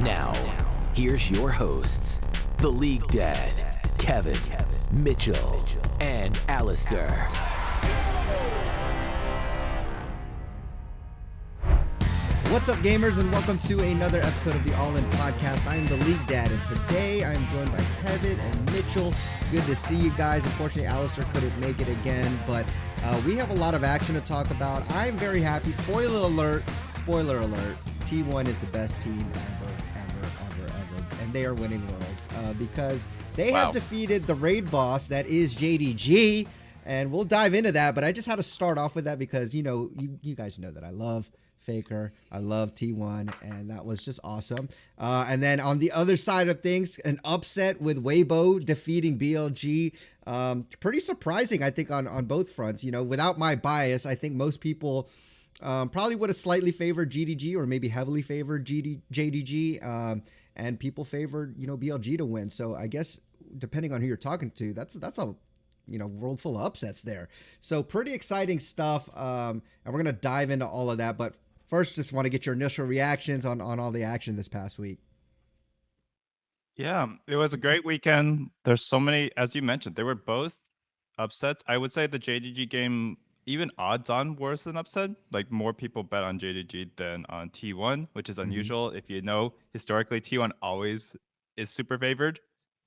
Now, here's your hosts, the League Dad, Kevin, Mitchell, and Alistair. What's up, gamers, and welcome to another episode of the All In Podcast. I am the League Dad, and today I am joined by Kevin and Mitchell. Good to see you guys. Unfortunately, Alistair couldn't make it again, but we have a lot of action to talk about. I'm very happy. Spoiler alert, T1 is the best team ever, and they are winning Worlds because they have defeated the raid boss that is JDG, and we'll dive into that, but I just had to start off with that because, you know, you guys know that I love Faker, I love T1, and that was just awesome. And then on the other side of things, an upset with Weibo defeating BLG. Pretty surprising, I think, on both fronts. You know, without my bias, I think most people probably would have slightly favored GDG or maybe heavily favored JDG, and people favored, you know, BLG to win. So I guess depending on who you're talking to, that's a world full of upsets there. So pretty exciting stuff, and we're gonna dive into all of that. But first, just want to get your initial reactions on all the action this past week. Yeah, it was a great weekend. There's so many, as you mentioned, they were both upsets. I would say the JDG game, even odds on, was an upset. Like, more people bet on JDG than on T1, which is unusual. If you know, historically, T1 always is super favored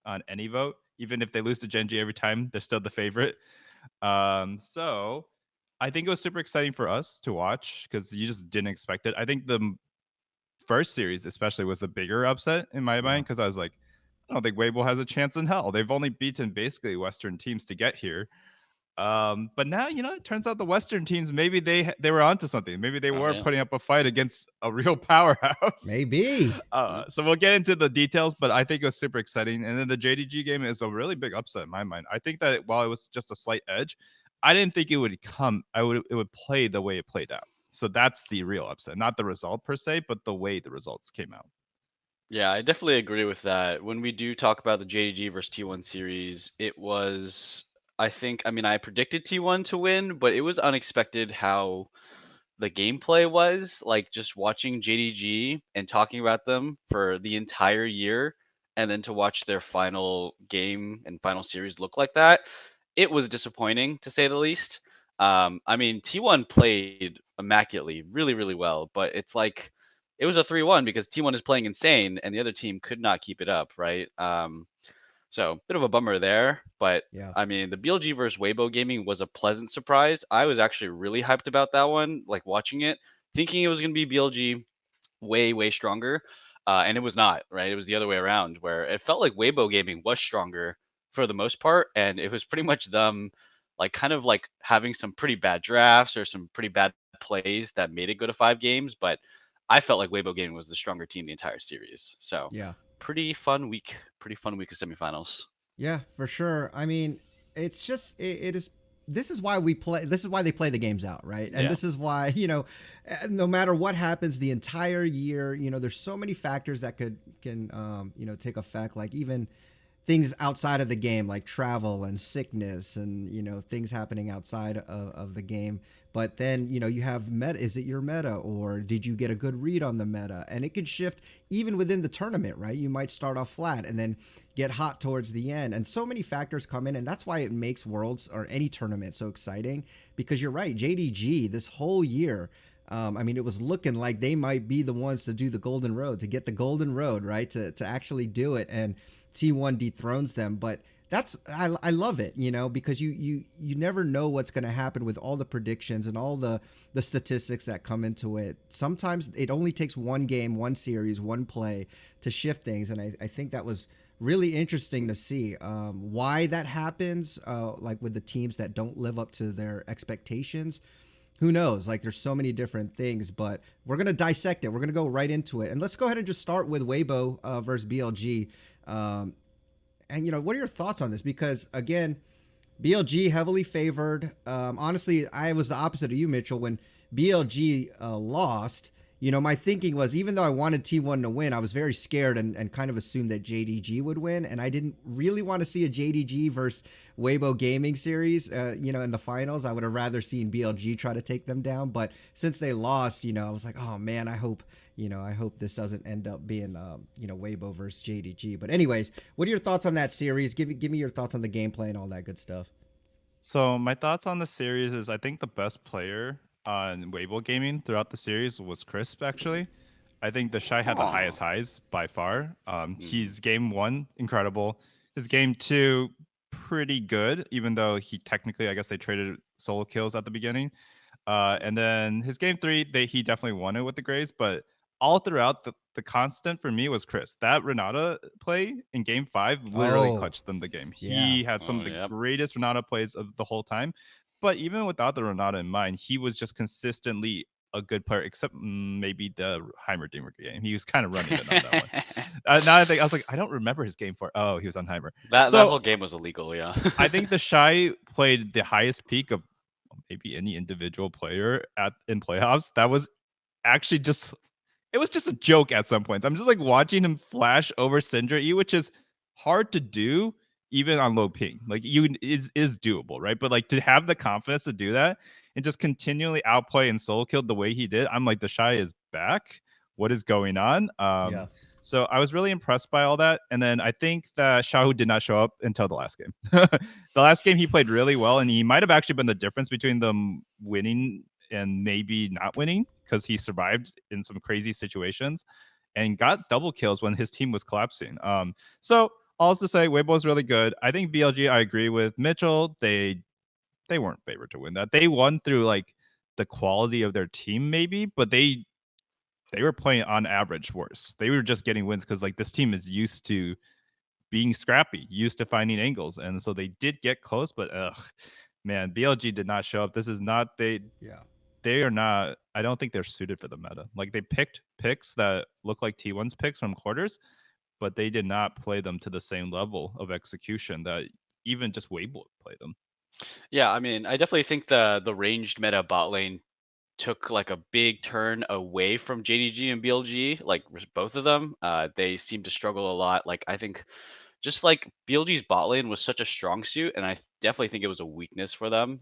on any vote. Even if they lose to Gen G every time, they're still the favorite. So I think it was super exciting for us to watch because you just didn't expect it. I think the first series especially was the bigger upset in my mind because I was like, I don't think Weibo has a chance in hell. They've only beaten basically Western teams to get here. But now, you know, it turns out the Western teams, maybe they were onto something. Maybe they were putting up a fight against a real powerhouse. Maybe. So we'll get into the details, but I think it was super exciting. And then the JDG game is a really big upset in my mind. I think that while it was just a slight edge, I didn't think it would it would play the way it played out. So that's the real upset, not the result per se, but the way the results came out. Yeah, I definitely agree with that. When we do talk about the JDG versus T1 series, it was, I predicted T1 to win, but it was unexpected how the gameplay was. Like, just watching JDG and talking about them for the entire year, and then to watch their final game and final series look like that, it was disappointing to say the least. T1 played immaculately, really, really well, but it's like it was a 3-1 because T1 is playing insane and the other team could not keep it up, right? So bit of a bummer there, but Yeah. the BLG versus Weibo gaming was a pleasant surprise. I was actually really hyped about that one, like watching it, thinking it was going to be BLG way, way stronger. And it was not, right? It was the other way around, where it felt like Weibo gaming was stronger for the most part, and it was pretty much them like kind of like having some pretty bad drafts or some pretty bad plays that made it go to 5 games, but I felt like Weibo Gaming was the stronger team the entire series. So Yeah. pretty fun week of semifinals. Yeah, for sure. I mean, it's just it is. This is why we play. This is why they play the games out, right? And this is why, you know, no matter what happens the entire year, you know, there's so many factors that can take effect. Like even things outside of the game, like travel and sickness, and you know, things happening outside of the game. But then, you know, you have meta. Is it your meta, or did you get a good read on the meta? And it can shift even within the tournament, right? You might start off flat and then get hot towards the end. And so many factors come in, and that's why it makes Worlds or any tournament so exciting. Because you're right, JDG this whole year, it was looking like they might be the ones to do the golden road, to get the golden road, right? To actually do it. And T1 dethrones them. But I love it, you know, because you never know what's going to happen with all the predictions and all the statistics that come into it. Sometimes it only takes one game, one series, one play to shift things. And I think that was really interesting to see why that happens, like with the teams that don't live up to their expectations. Who knows? Like, there's so many different things, but we're going to dissect it. We're going to go right into it. And let's go ahead and just start with Weibo versus BLG. And, you know, what are your thoughts on this? Because, again, BLG heavily favored. Honestly, I was the opposite of you, Mitchell. When BLG lost, my thinking was, even though I wanted T1 to win, I was very scared and kind of assumed that JDG would win. And I didn't really want to see a JDG versus Weibo Gaming series, in the finals. I would have rather seen BLG try to take them down. But since they lost, I was like, oh man, I hope this doesn't end up being, Weibo versus JDG. But anyways, what are your thoughts on that series? Give me your thoughts on the gameplay and all that good stuff. So my thoughts on the series is I think the best player on Weibo Gaming throughout the series was Crisp, actually. I think the Shy had the highest highs by far. He's game 1, incredible. His game 2, pretty good, even though he technically, I guess they traded solo kills at the beginning. And then his game 3, he definitely won it with the Grays, but all throughout the constant for me was Chris. That Renata play in game 5 literally clutched them the game. He had some of the greatest Renata plays of the whole time. But even without the Renata in mind, he was just consistently a good player, except maybe the Heimerdinger game. He was kind of running it on that one. Now I was like, I don't remember his game 4. Oh, he was on Heimer. That whole game was illegal, yeah. I think the Shy played the highest peak of maybe any individual player in playoffs. That was actually it was just a joke at some points. I'm just like watching him flash over Syndra E, which is hard to do even on low ping. Like is doable, right? But like to have the confidence to do that and just continually outplay and solo kill the way he did, I'm like, the Shy is back. What is going on? So I was really impressed by all that. And then I think that Xiaohu did not show up until the last game. The last game he played really well, and he might have actually been the difference between them winning and maybe not winning, because he survived in some crazy situations and got double kills when his team was collapsing. So all to say, Weibo is really good. I think BLG, I agree with Mitchell. They weren't favored to win that. They won through like the quality of their team, maybe, but they were playing on average worse. They were just getting wins because like this team is used to being scrappy, used to finding angles, and so they did get close. But man, BLG did not show up. This is not They are not. I don't think they're suited for the meta. Like they picked picks that look like T1's picks from quarters, but they did not play them to the same level of execution that even just Weibo played them. Yeah, I mean, I definitely think the ranged meta bot lane took like a big turn away from JDG and BLG, like both of them. They seem to struggle a lot. Like I think just like BLG's bot lane was such a strong suit, and I definitely think it was a weakness for them.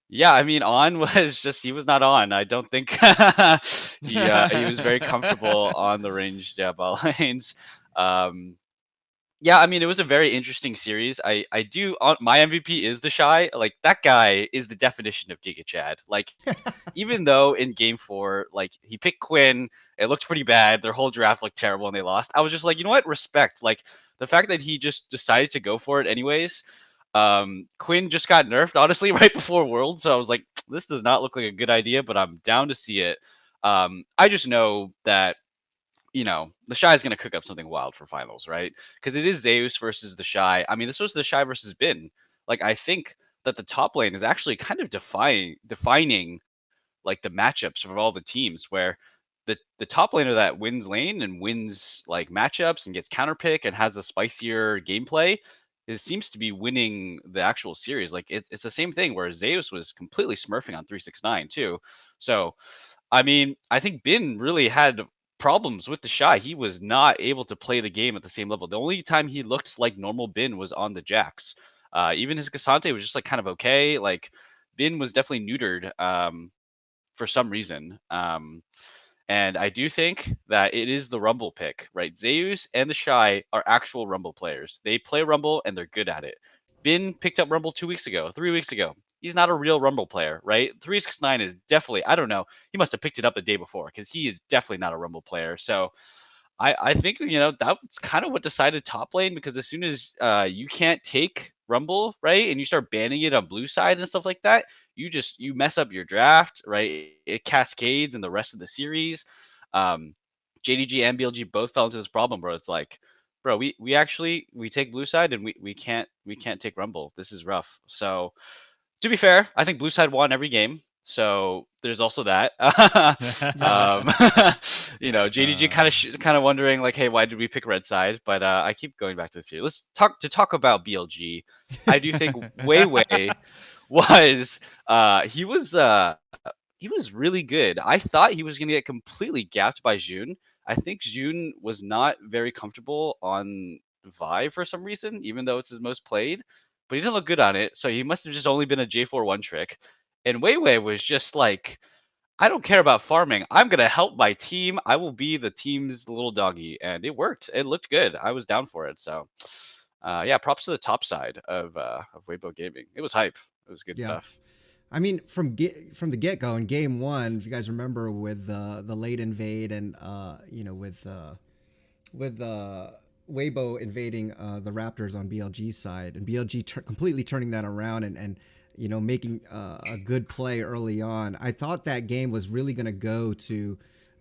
Yeah, I mean, On was just, he was not on. I don't think he was very comfortable on the ranged bot lanes. Yeah, I mean, it was a very interesting series. I do, my MVP is the Shy. Like that guy is the definition of Giga Chad. Like even though in game 4, like he picked Quinn, it looked pretty bad. Their whole draft looked terrible and they lost. I was just like, you know what? Respect. Like the fact that he just decided to go for it anyways. Quinn just got nerfed, honestly, right before Worlds. So I was like, this does not look like a good idea, but I'm down to see it. I just know that, the Shy is going to cook up something wild for finals, right? Because it is Zeus versus the Shy. I mean, this was the Shy versus Bin. Like, I think that the top lane is actually kind of defining like the matchups of all the teams, where the top laner that wins lane and wins like matchups and gets counterpick and has a spicier gameplay seems to be winning the actual series. Like it's the same thing where Zeus was completely smurfing on 369 too. So I mean, I think Bin really had problems with the Shy. He was not able to play the game at the same level. The only time he looked like normal Bin was on the Jax. Even his Cassante was just like kind of okay. Like Bin was definitely neutered for some reason. And I do think that it is the Rumble pick, right? Zeus and the Shy are actual Rumble players. They play Rumble and they're good at it. Bin picked up Rumble 2 weeks ago, 3 weeks ago. He's not a real Rumble player, right? 369 is definitely, I don't know. He must have picked it up the day before because he is definitely not a Rumble player. So I think, that's kind of what decided top lane, because as soon as you can't take Rumble, right, and you start banning it on blue side and stuff like that, you mess up your draft, right? It cascades in the rest of the series. JDG and BLG both fell into this problem, bro. It's like, bro, we take blue side and we can't take Rumble. This is rough. So to be fair, I think blue side won every game. So there's also that. JDG kind of wondering like, hey, why did we pick red side? But I keep going back to this here. Let's talk about BLG. I do think Wei was he he was really good. I thought he was going to get completely gapped by June. I think June was not very comfortable on Vi for some reason, even though it's his most played. But he didn't look good on it, so he must have just only been a J4 one trick. And Weiwei was just like, I don't care about farming. I'm gonna help my team. I will be the team's little doggy, and it worked. It looked good. I was down for it. So, yeah, props to the top side of Weibo Gaming. It was hype. It was good stuff. I mean, from the get go in game one, if you guys remember with the late invade and with Weibo invading the Raptors on BLG side and BLG completely turning that around and making a good play early on. I thought that game was really going to go to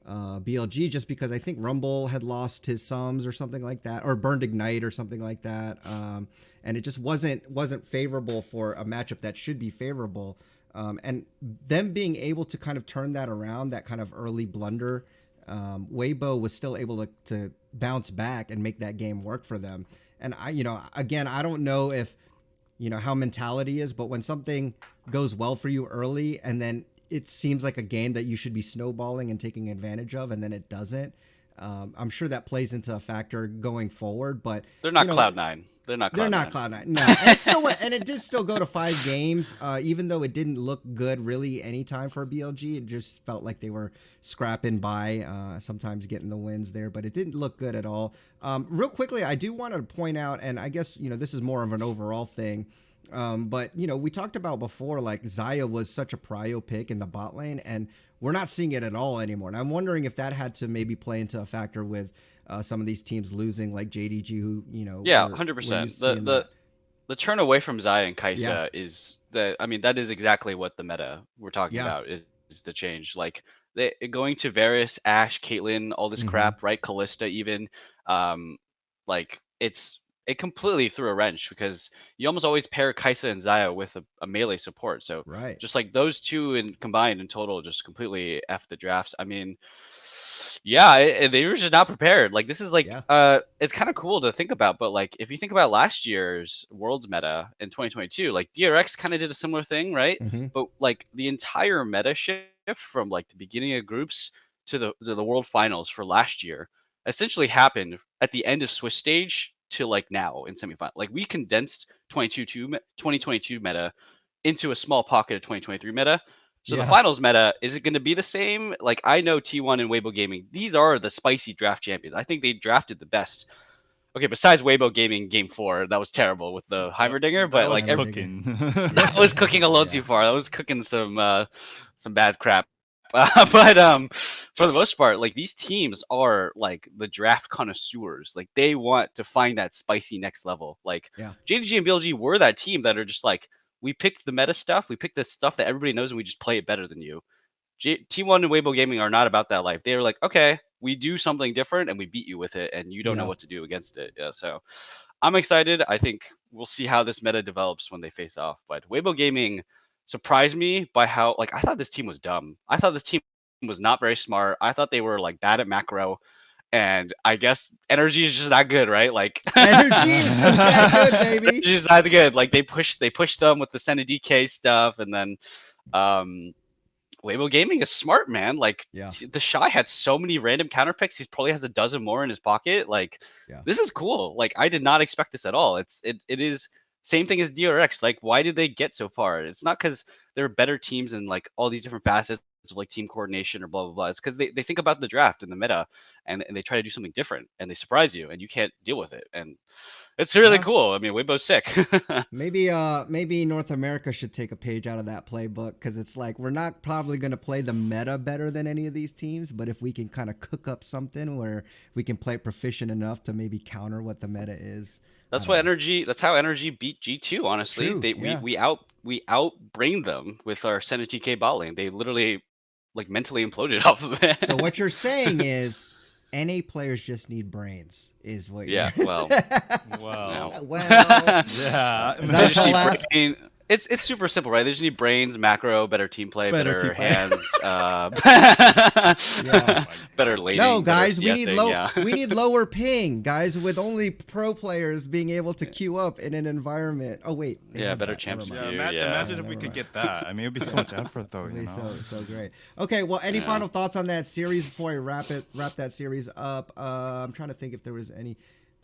BLG just because I think Rumble had lost his sums or something like that, or burned Ignite or something like that, and it just wasn't favorable for a matchup that should be favorable. And them being able to kind of turn that around, that kind of early blunder, Weibo was still able to bounce back and make that game work for them. And I don't know if how mentality is, but when something goes well for you early and then it seems like a game that you should be snowballing and taking advantage of, and then it doesn't. I'm sure that plays into a factor going forward, but they're not Cloud9. They're not Cloud9. No, and it did still go to 5 games, even though it didn't look good really anytime for BLG. It just felt like they were scrapping by, sometimes getting the wins there, but it didn't look good at all. Real quickly, I do want to point out, and I guess this is more of an overall thing. But we talked about before, like Xayah was such a prio pick in the bot lane, and we're not seeing it at all anymore. And I'm wondering if that had to maybe play into a factor with some of these teams losing, like JDG, who 100%. The turn away from Xayah and Kai'Sa is that is exactly what the meta we're talking about is the change. Like going to Varus, Ashe, Caitlyn, all this crap, right? Kalista even, it completely threw a wrench because you almost always pair Kai'Sa and Xayah with a melee support. So just like those two combined in total just completely F the drafts. I mean, they were just not prepared. Like this is like it's kind of cool to think about, but like if you think about last year's Worlds meta in 2022, like DRX kind of did a similar thing, right? But like the entire meta shift from like the beginning of groups to the World Finals for last year essentially happened at the end of Swiss stage to like now in semifinal. Like we condensed 2022 meta into a small pocket of 2023 meta. So the finals meta, is it going to be the same? Like I know T1 and Weibo Gaming, these are the spicy draft champions. I think they drafted the best. Okay, besides Weibo Gaming game 4, that was terrible with the Heimerdinger, but like that was cooking a little too far. That was cooking some bad crap. But for the most part, like these teams are like the draft connoisseurs. Like they want to find that spicy next level. Like JDG and BLG were that team that are just like, we picked the meta stuff, we picked the stuff that everybody knows, and we just play it better than you. T1 and Weibo Gaming are not about that life. They are like, okay, we do something different and we beat you with it, and you don't know what to do against it. Yeah, so I'm excited. I think we'll see how this meta develops when they face off. But Weibo Gaming surprised me by how, like, I thought this team was dumb. I thought this team was not very smart. I thought they were like bad at macro. And I guess energy is just not good, right? Like energy is just that good, baby. Energy is not good. Like they push them with the Senna DK stuff, and then Weibo Gaming is smart, man. Like the Shy had so many random counter picks. He probably has a dozen more in his pocket. Like this is cool. Like I did not expect this at all. It is same thing as DRX. Like why did they get so far? It's not because they're better teams in like all these different facets of like team coordination or blah blah blah. It's because they think about the draft and the meta, and they try to do something different, and they surprise you, and you can't deal with it. And it's really cool. I mean, Weibo's sick. Maybe North America should take a page out of that playbook, because it's like we're not probably going to play the meta better than any of these teams, but if we can kind of cook up something where we can play proficient enough to maybe counter what the meta is. That's how energy beat G2, honestly. True, we outbrained them with our Senna TK bot lane. They literally like mentally imploded off of it. So what you're saying is NA players just need brains, is what you're well. well. Yeah. Is that It's super simple, right? They just need brains, macro, better team play, Better better team play. hands, Yeah. better No, laning, better guys, we need CSing, yeah. we need lower ping, guys, with only pro players being able to queue up in an environment. Oh wait, they Yeah, had better that. Never champs mind. Yeah, queue, yeah. imagine Yeah, if we never could mind. get that. I mean, it'd be so much effort, though. It'd You be know. so great. Okay, well, any Yeah. final thoughts on that series before I wrap that series up? I'm trying to think if there was any.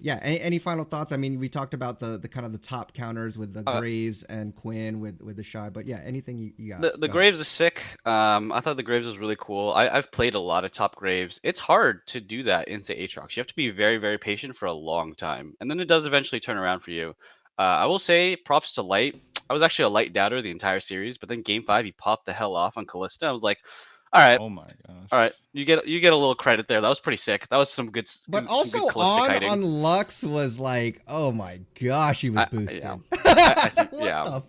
Yeah, any final thoughts? I mean, we talked about the kind of the top counters with the Uh, Graves and Quinn with the Shy, but yeah, anything you got? the Go ahead. Graves is sick. I thought the Graves was really cool. I've played a lot of top Graves. It's hard to do that into Aatrox. You have to be very, very patient for a long time. And then it does eventually turn around for you. I will say props to Light. I was actually a Light doubter the entire series, but then game 5 he popped the hell off on Callista. I was like, all right, Oh my gosh. all right, you get a little credit there. That was pretty sick. That was some good But some good also Callista kiting. on Lux was like, oh my gosh, he was boosted. Yeah. I think What yeah. the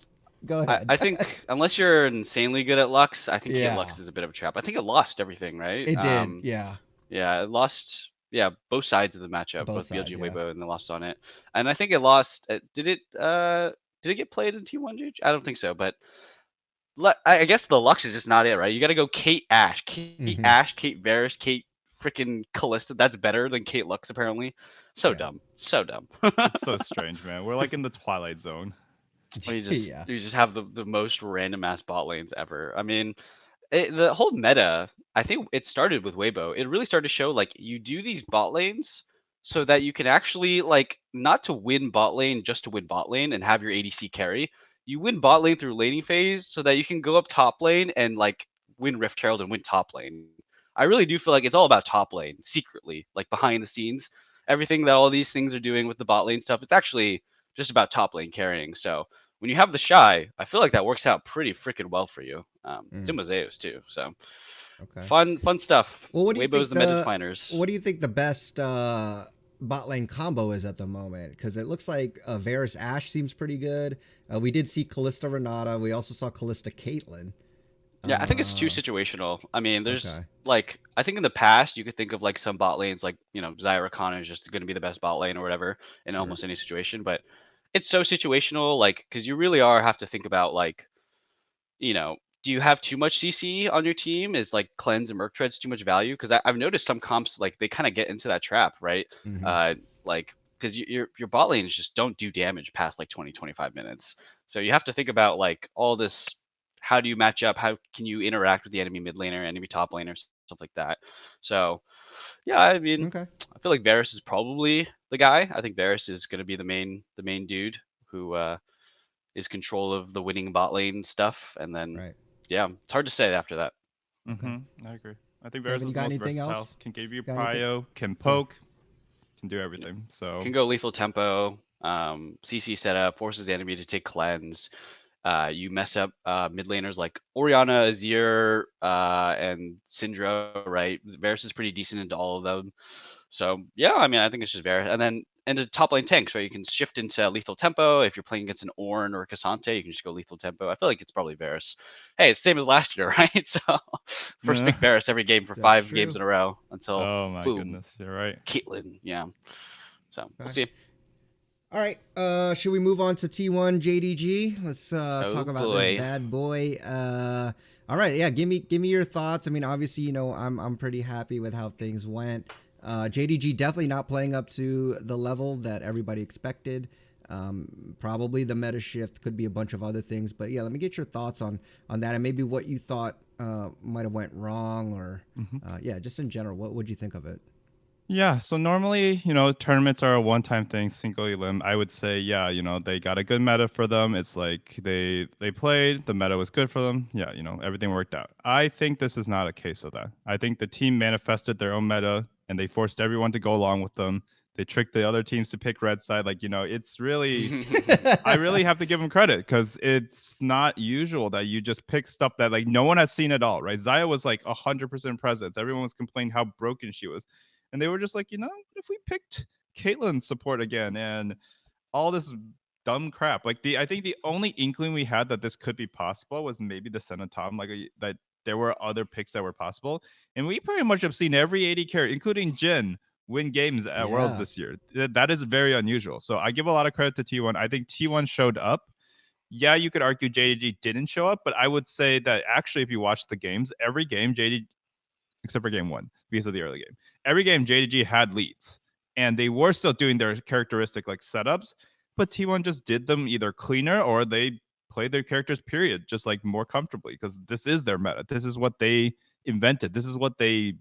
Go ahead. I think unless you're insanely good at Lux, I think Yeah. Lux is a bit of a trap. I think it lost everything, right? It did, yeah. Yeah, it lost. Yeah, both sides of the matchup, Both both sides, BLG and yeah. Weibo, and they lost on it. And I think it lost. Did it? Did it get played in T1 GH? I don't think so. But I guess the Lux is just not it, right? You got to go Kate Ash, Kate Ash, Kate Varus, Kate freaking Callista. That's better than Kate Lux apparently. So Yeah. dumb. So dumb. It's so strange, man. We're like in the Twilight Zone. Well, Yeah. you just have the most random ass bot lanes ever. I mean, the whole meta, I think it started with Weibo. It really started to show like you do these bot lanes so that you can actually like not to win bot lane just to win bot lane and have your ADC carry. You win bot lane through laning phase so that you can go up top lane and like win Rift Herald and win top lane. I really do feel like it's all about top lane secretly, like behind the scenes. Everything that all these things are doing with the bot lane stuff, it's actually just about top lane carrying. So when you have the Shy, I feel like that works out pretty freaking well for you. It's in Moseos too, so Okay. fun stuff. Well, what do you Weibo's think the meta definers. what do you think the best bot lane combo is at the moment? Because it looks like Varus Ash seems pretty good. We did see Callista Renata. We also saw Callista Caitlyn. Yeah, I think it's too situational. I mean, there's Okay. like I think in the past you could think of like some bot lanes like Zyra Khan is just going to be the best bot lane or whatever in Sure. almost any situation, but it's so situational like because you really have to think about like do you have too much CC on your team? Is like cleanse and Merc Treads too much value? Because I've noticed some comps like they kind of get into that trap, right? Like because your bot lanes just don't do damage past like 20-25 minutes. So you have to think about like all this. How do you match up? How can you interact with the enemy mid laner, enemy top laner, stuff like that? So yeah, I mean, Okay. I feel like Varus is probably the guy. I think Varus is going to be the main dude who is control of the winning bot lane stuff, and then Right. yeah, it's hard to say after that. I agree. I think Kevin, Varus you is got most anything versatile. else? Can give you Got anything? prio, can poke, can do everything. So Can go lethal tempo, CC setup, forces the enemy to take cleanse. You mess up mid laners like Orianna, Azir, and Syndra, right? Varus is pretty decent into all of them. So yeah, I mean, I think it's just Varus. And then into top lane tanks, right? You can shift into lethal tempo. If you're playing against an Ornn or a Cassante, you can just go lethal tempo. I feel like it's probably Varus. Hey, it's the same as last year, right? So first pick Varus every game for That's 5 games true. in a row until oh my boom, goodness, you're right. Caitlyn. Yeah. So we'll Okay. see. All right. Should we move on to T1 JDG? Let's talk about boy. this bad boy. All right. Yeah. Give me your thoughts. I mean, obviously, I'm pretty happy with how things went. JDG definitely not playing up to the level that everybody expected. Probably the meta shift, could be a bunch of other things, but yeah, let me get your thoughts on that and maybe what you thought might have went wrong or yeah, just in general, what would you think of it? Yeah, so normally, tournaments are a one-time thing, single elim. I would say, yeah, they got a good meta for them. It's like they played, the meta was good for them. Yeah, everything worked out. I think this is not a case of that. I think the team manifested their own meta and they forced everyone to go along with them. They tricked the other teams to pick red side. Like, it's really I really have to give them credit because it's not usual that you just pick stuff that like no one has seen at all, right? Xayah was like 100% presence. Everyone was complaining how broken she was. And they were just like, what if we picked Caitlyn's support again and all this dumb crap? Like I think the only inkling we had that this could be possible was maybe the Senna Tom, like that there were other picks that were possible. And we pretty much have seen every AD carry, including Jhin, win games at Worlds this year. That is very unusual. So I give a lot of credit to T1. I think T1 showed up Yeah, you could argue JDG didn't show up, but I would say that actually, if you watch the games, every game JDG, except for game one, because of the early game, every game JDG had leads, and they were still doing their characteristic like setups, but T1 just did them either cleaner or they played their characters period just like more comfortably because this is their meta. This is what they invented. This is what they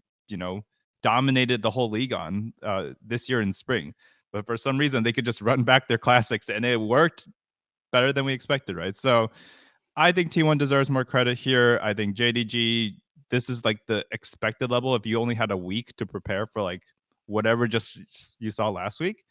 dominated the whole league on this year in spring. But for some reason, they could just run back their classics, and it worked better than we expected, right? So I think T1 deserves more credit here. I think JDG, this is like the expected level if you only had a week to prepare for like whatever just you saw last week.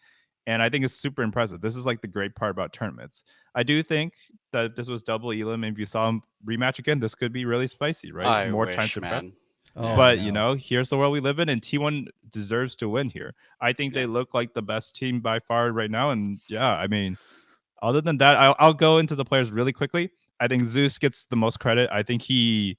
And I think it's super impressive. This is like the great part about tournaments. I do think that if this was double Elam, if you saw him rematch again, this could be really spicy, right? I More time wish, to prep. man. Oh, But no. here's the world we live in, and T1 deserves to win here. I think Yeah. they look like the best team by far right now. And yeah, I mean, other than that, I'll go into the players really quickly. I think Zeus gets the most credit. I think he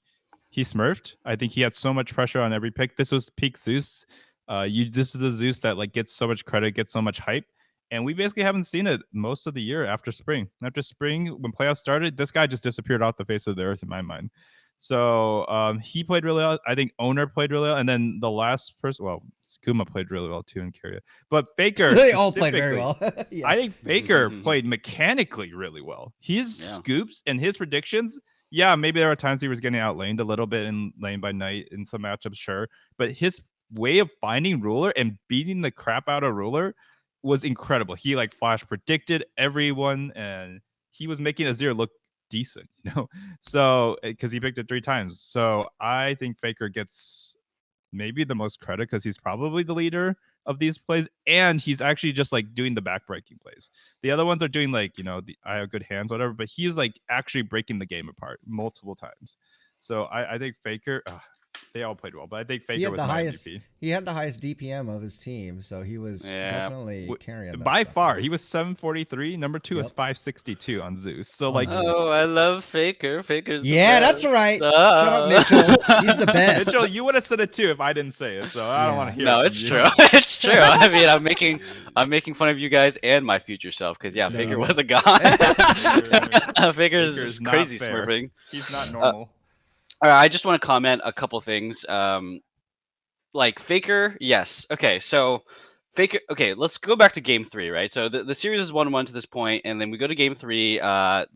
smurfed. I think he had so much pressure on every pick. This was peak Zeus. This is the Zeus that like gets so much credit, gets so much hype, and we basically haven't seen it most of the year after spring. After spring, when playoffs started, this guy just disappeared off the face of the earth in my mind. So he played really well. I think Owner played really well, and then the last person, well, Skuma played really well too in Kyria. But Faker, They all played very specifically, well. Yeah. I think Faker played mechanically really well. His Yeah. scoops and his predictions, yeah, maybe there were times he was getting outlaned a little bit in lane by night in some matchups, sure. But his way of finding Ruler and beating the crap out of Ruler was incredible. He like flash predicted everyone, and he was making Azir look decent, So because he picked it 3 times. So I think Faker gets maybe the most credit because he's probably the leader of these plays, and he's actually just like doing the backbreaking plays. The other ones are doing like I have good hands, whatever, but he's like actually breaking the game apart multiple times. So I think Faker. They all played well, but I think He Faker had was the my highest. MVP. He had the highest DPM of his team, so he was Yeah. definitely carrying that By stuff. far, he was 743. Number 2 is Yep. 562 on Zeus. So On like, Zeus. Oh, I love Faker. Faker's the Yeah, that's best. right. Shut up, Mitchell. He's the best. Mitchell, you would have said it too if I didn't say it. So I don't want to hear. No, it it's from true. you. It's true. I mean, I'm making fun of you guys and my future self because yeah, Faker No. was a god. Faker's Faker's not crazy fair. smurfing. He's not normal. All right, I just want to comment a couple things. Like Faker, yes. Okay, so Faker. Okay, let's go back to game 3, right? So the series is 1-1 to this point, and then we go to game 3.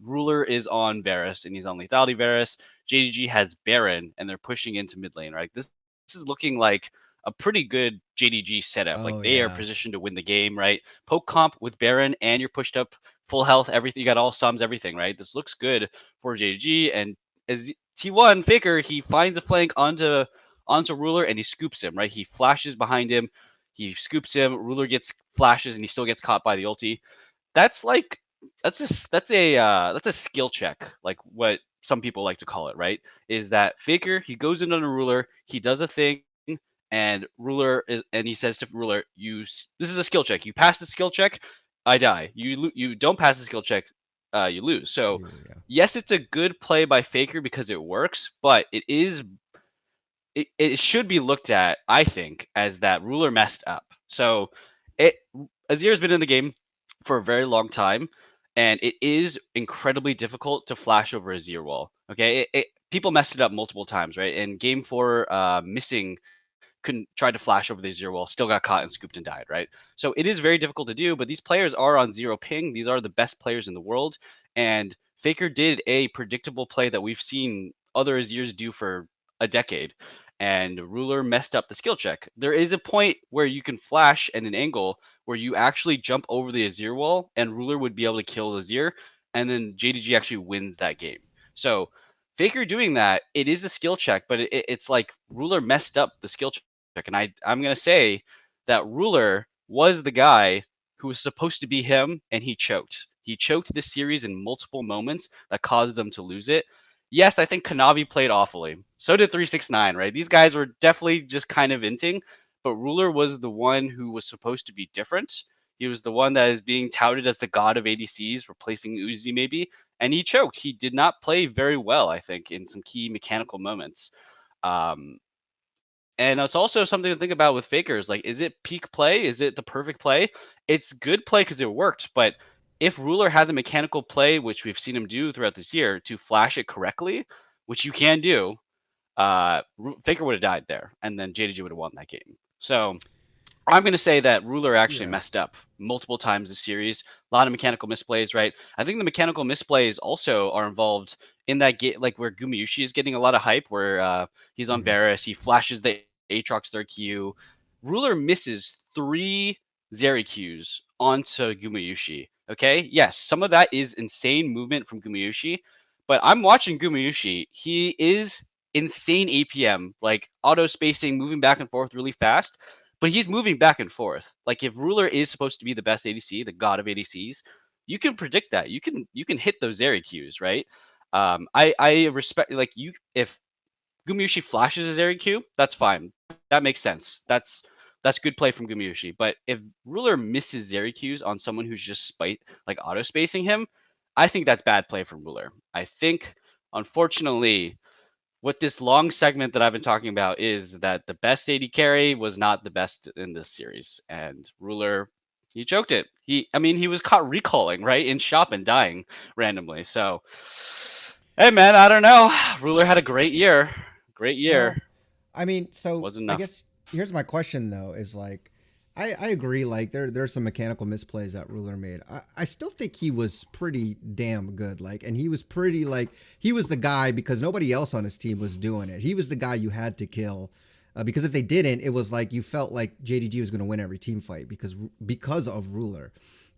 Ruler is on Varus, and he's on lethality Varus. JDG has Baron, and they're pushing into mid lane, right? This is looking like a pretty good JDG setup. Like Oh, they are yeah. positioned to win the game, right? Poke comp with Baron, and you're pushed up full health, everything. You got all sums, everything, right? This looks good for JDG, and as T1 Faker, he finds a flank onto Ruler and he scoops him, right? He flashes behind him, he scoops him, Ruler gets flashes and he still gets caught by the ulti. That's like that's a skill check, like what some people like to call it, right? Is that Faker, he goes in on a Ruler, he does a thing, and he says to Ruler, this is a skill check. You pass the skill check, I die. You don't pass the skill check, you lose. So Yeah. yes, it's a good play by Faker because it works, but it should be looked at, I think, as that Ruler messed up. So Azir's been in the game for a very long time, and it is incredibly difficult to flash over a Azir wall. Okay, people messed it up multiple times, right? In game 4, Missing couldn't try to flash over the Azir wall, still got caught and scooped and died, right? So it is very difficult to do, but these players are on 0 ping. These are the best players in the world, and Faker did a predictable play that we've seen other Azirs do for a decade, and Ruler messed up the skill check. There is a point where you can flash at an angle where you actually jump over the Azir wall, and Ruler would be able to kill Azir, and then JDG actually wins that game. So Faker doing that, it is a skill check, but it's like Ruler messed up the skill check. And I'm going to say that Ruler was the guy who was supposed to be him, and he choked. He choked this series in multiple moments that caused them to lose it. Yes, I think Kanavi played awfully. So did 369, right? These guys were definitely just kind of inting, but Ruler was the one who was supposed to be different. He was the one that is being touted as the god of ADCs, replacing Uzi maybe, and he choked. He did not play very well, I think, in some key mechanical moments. And it's also something to think about with Fakers. Like, is it peak play? Is it the perfect play? It's good play because it worked, but if Ruler had the mechanical play, which we've seen him do throughout this year, to flash it correctly, which you can do, Faker would have died there, and then JDG would have won that game. So I'm going to say that Ruler actually Yeah. messed up multiple times this series. A lot of mechanical misplays, right? I think the mechanical misplays also are involved in that game, like where Gumayusi is getting a lot of hype, where he's on Varus, he flashes the Aatrox third Q. Ruler misses 3 Zeri Qs onto Gumayusi. Okay, yes, some of that is insane movement from Gumayusi, but I'm watching Gumayusi. He is insane APM, like auto spacing, moving back and forth really fast. But he's moving back and forth. Like if Ruler is supposed to be the best ADC, the god of ADCs, you can predict that. You can hit those Zeri Qs, right? I respect like you if Gumayusi flashes a Zeri Q, that's fine. That makes sense. That's good play from Gumayusi. But if Ruler misses Zeri Qs on someone who's just like auto spacing him, I think that's bad play from Ruler. I think unfortunately what this long segment that I've been talking about is that the best AD carry was not the best in this series, and Ruler he choked it. He was caught recalling right in shop and dying randomly. So, hey man, I don't know. Ruler had a great great year. Well, I mean, so Wasn't I enough. guess here's my question though: is like, I agree. Like there's some mechanical misplays that Ruler made. I still think he was pretty damn good. Like, and he was pretty like he was the guy because nobody else on his team was doing it. He was the guy you had to kill. Because if they didn't, it was like you felt like JDG was going to win every team fight because of Ruler,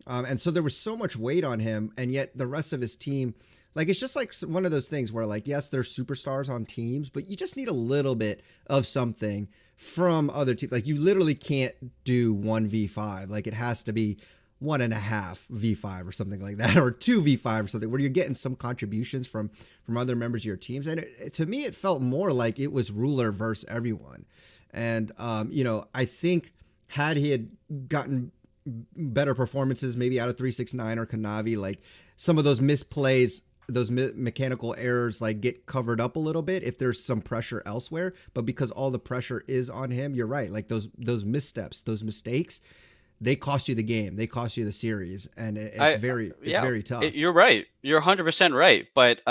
and so there was so much weight on him, and yet the rest of his team, like it's just like one of those things where like yes, there's superstars on teams, but you just need a little bit of something from other teams. Like you literally can't do 1v5. Like it has to be 1.5v5 or something like that, or 2v5 or something, where you're getting some contributions from other members of your teams. And to me, it felt more like it was Ruler versus everyone. And I think had he had gotten better performances, maybe out of 369 or Kanavi, like some of those misplays, those mechanical errors like get covered up a little bit if there's some pressure elsewhere. But because all the pressure is on him, you're right. Like those missteps, those mistakes, they cost you the game. They cost you the series, and it's very tough. You're right. You're 100% right. But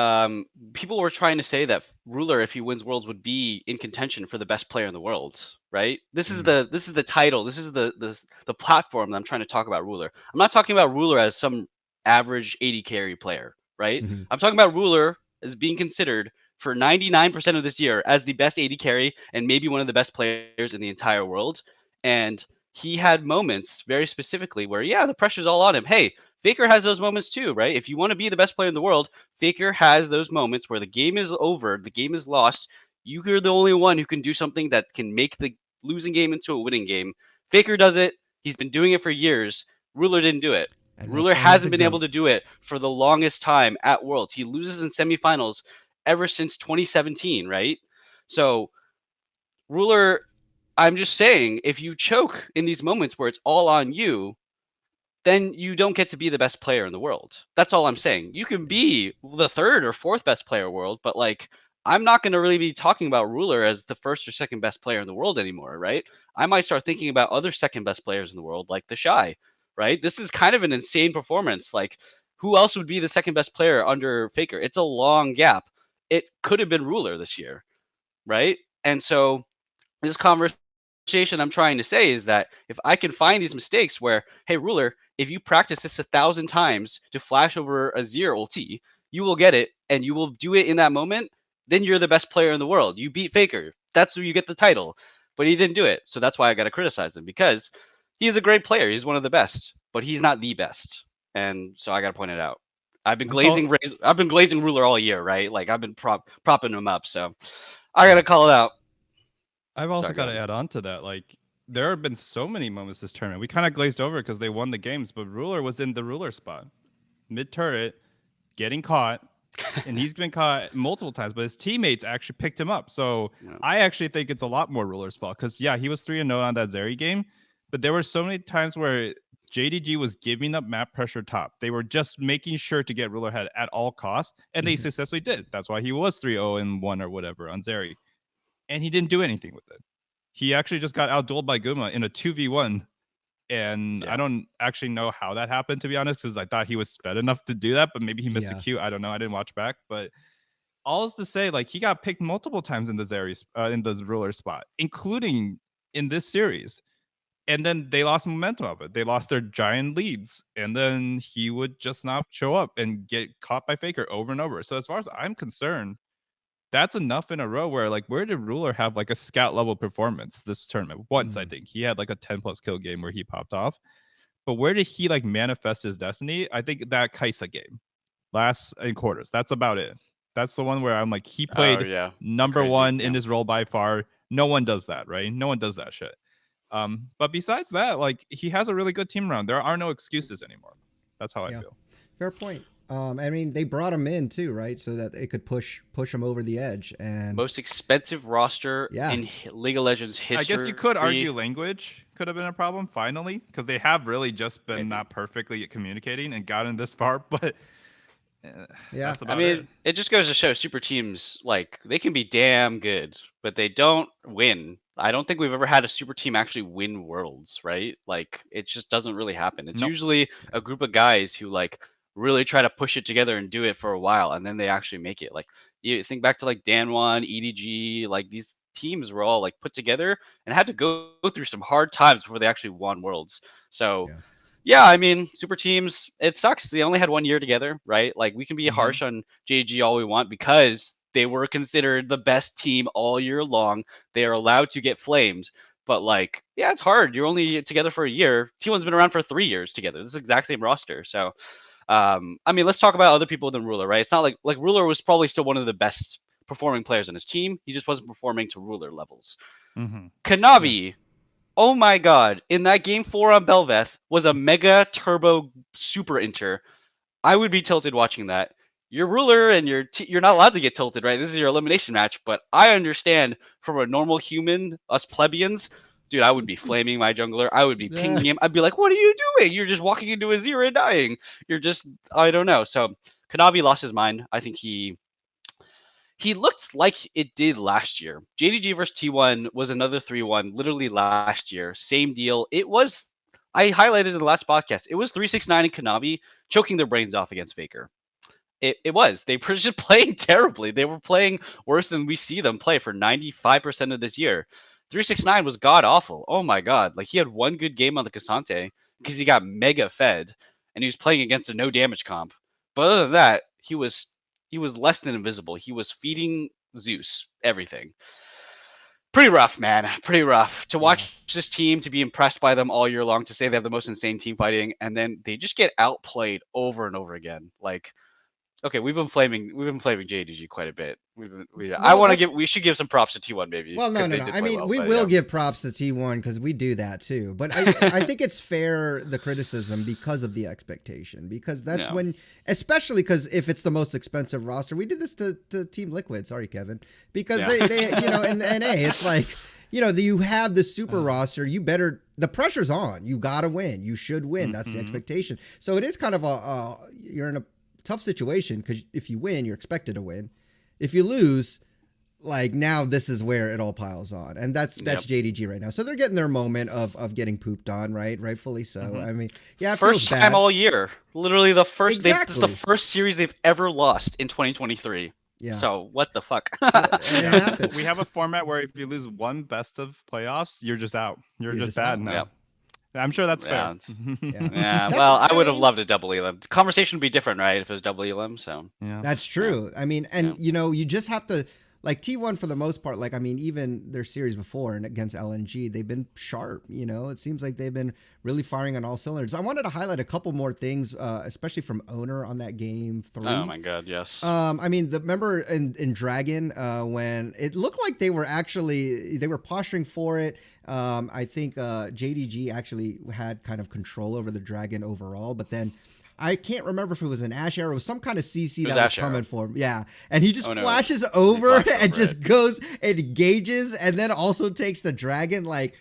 people were trying to say that Ruler, if he wins Worlds, would be in contention for the best player in the world. Right? This is the title. This is the platform that I'm trying to talk about Ruler. I'm not talking about Ruler as some average 80 carry player. Right? I'm talking about Ruler as being considered for 99% of this year as the best 80 carry and maybe one of the best players in the entire world. And he had moments very specifically where, yeah, the pressure's all on him. Hey, Faker has those moments too, right? If you want to be the best player in the world, Faker has those moments where the game is over, the game is lost. You're the only one who can do something that can make the losing game into a winning game. Faker does it. He's been doing it for years. Ruler didn't do it. And Ruler hasn't been able to do it for the longest time at Worlds. He loses in semifinals ever since 2017, right? So Ruler, I'm just saying, if you choke in these moments where it's all on you, then you don't get to be the best player in the world. That's all I'm saying. You can be the third or fourth best player in the world, but like I'm not going to really be talking about Ruler as the first or second best player in the world anymore, right? I might start thinking about other second best players in the world, like the Shy, right? This is kind of an insane performance. Like, who else would be the second best player under Faker? It's a long gap. It could have been Ruler this year, right? And so this conversation I'm trying to say is that if I can find these mistakes where, hey, Ruler, if you practice this 1,000 times to flash over a Azir ulti, you will get it and you will do it in that moment, then you're the best player in the world. You beat Faker. That's where you get the title. But he didn't do it. So that's why I got to criticize him, because he is a great player. He's one of the best, but he's not the best. And so I got to point it out. I've been glazing Ruler all year, right? Like I've been propping him up. So I got to call it out. I've also got to add on to that. Like, there have been so many moments this tournament. We kind of glazed over because they won the games, but Ruler was in the Ruler spot, mid turret, getting caught, and he's been caught multiple times. But his teammates actually picked him up. So yeah. I actually think it's a lot more Ruler's fault because yeah, he was 3-0 on that Zeri game, but there were so many times where JDG was giving up map pressure top. They were just making sure to get Ruler head at all costs, and they successfully did. That's why he was 3-0 and 1 or whatever on Zeri. And he didn't do anything with it. He actually just got outdueled by Guma in a 2v1 And Yeah. I don't actually know how that happened, to be honest, because I thought he was sped enough to do that, but maybe he missed a Yeah. cue. I don't know. I didn't watch back, but all is to say, like, he got picked multiple times in the in the ruler spot, including in this series. And then they lost momentum of it. They lost their giant leads, and then he would just not show up and get caught by Faker over and over. So as far as I'm concerned, that's enough in a row where, like, where did Ruler have like a scout level performance this tournament? Once, I think he had like a 10+ kill game where he popped off. But where did he like manifest his destiny? I think that Kaisa game last in quarters. That's about it. That's the one where I'm like, he Oh played yeah. number Crazy. one in Yeah. his role by far. No one does that, right? No one does that shit. But besides that, like, he has a really good team around. There are no excuses anymore. That's how I Yeah. feel. Fair point. I mean, they brought him in too, right? So that it could push him over the edge. And Most expensive roster Yeah. in League of Legends history. I guess you could argue language could have been a problem finally, because they have really just been Maybe. not perfectly communicating and gotten this far. But Yeah. that's I about mean, it. it just goes to show super teams, like, they can be damn good, but they don't win. I don't think we've ever had a super team actually win worlds, right? Like, it just doesn't really happen. It's Nope. usually a group of guys who, like, really try to push it together and do it for a while, and then they actually make it. Like, you think back to like Danwon, EDG, like these teams were all like put together and had to go through some hard times before they actually won worlds. So Yeah. yeah, I mean, super teams, it sucks. They only had 1 year together, right? Like, we can be harsh on JG all we want because they were considered the best team all year long. They are allowed to get flamed. But, like, yeah, it's hard. You're only together for a year. T1's been around for 3 years together. This is the exact same roster. So, I mean, let's talk about other people than Ruler, right? It's not like Ruler was probably still one of the best performing players on his team. He just wasn't performing to Ruler levels. Kanavi, oh my god, in that game 4 on Belveth was a mega turbo super inter. I would be tilted watching that. You're Ruler and you're not allowed to get tilted, right? This is your elimination match, but I understand from a normal human, us plebeians, dude, I would be flaming my jungler. I would be pinging him. I'd be like, what are you doing? You're just walking into a zero and dying. You're just, I don't know. So Kanavi lost his mind. I think he looked like it did last year. JDG versus T1 was another 3-1 literally last year. Same deal. It was, I highlighted in the last podcast, it was 369 and Kanavi choking their brains off against Faker. It was. They were just playing terribly. They were playing worse than we see them play for 95% of this year. 369 was god awful. Oh my god. Like, he had one good game on the Cassante because he got mega fed and he was playing against a no damage comp. But other than that, he was less than invisible. He was feeding Zeus everything. Pretty rough, man. Pretty rough to watch this team, to be impressed by them all year long, to say they have the most insane team fighting, and then they just get outplayed over and over again. Like, okay, we've been flaming JDG quite a bit. We should give some props to T1 maybe. Well, no. I mean, we will give props to T1 because we do that too. But I think it's fair, the criticism, because of the expectation. Because that's when, especially because if it's the most expensive roster, we did this to Team Liquid. Sorry, Kevin. Because they you know, in the NA, it's like, you know, you have this super roster. You better, the pressure's on. You got to win. You should win. That's the expectation. So it is kind of you're in a tough situation because if you win, you're expected to win. If you lose, like, now this is where it all piles on, and that's JDG right now. So they're getting their moment of getting pooped on, right? Rightfully so. I mean, yeah, it first feels time bad. all year. Literally the first. Exactly. This is the first series they've ever lost in 2023. Yeah. So what the fuck? We have a format where if you lose one best of playoffs, you're just out. You're just bad out. now. Yep. I'm sure that's fair. Yeah. Well, I would have loved a double elim. The conversation would be different, right? If it was double elim. So yeah, that's true. I mean, and you know, you just have to, like, T1 for the most part, like, I mean, even their series before and against LNG, they've been sharp. You know, it seems like they've been really firing on all cylinders. I wanted to highlight a couple more things, especially from Owner on that game 3. Oh my god, yes. I mean, remember in Dragon, when it looked like they were posturing for it. I think JDG actually had kind of control over the Dragon overall, but then I can't remember if it was an Ash Arrow, some kind of CC that was coming for him. Yeah. And he just flashes over and just goes and engages, and then also takes the Dragon. Like,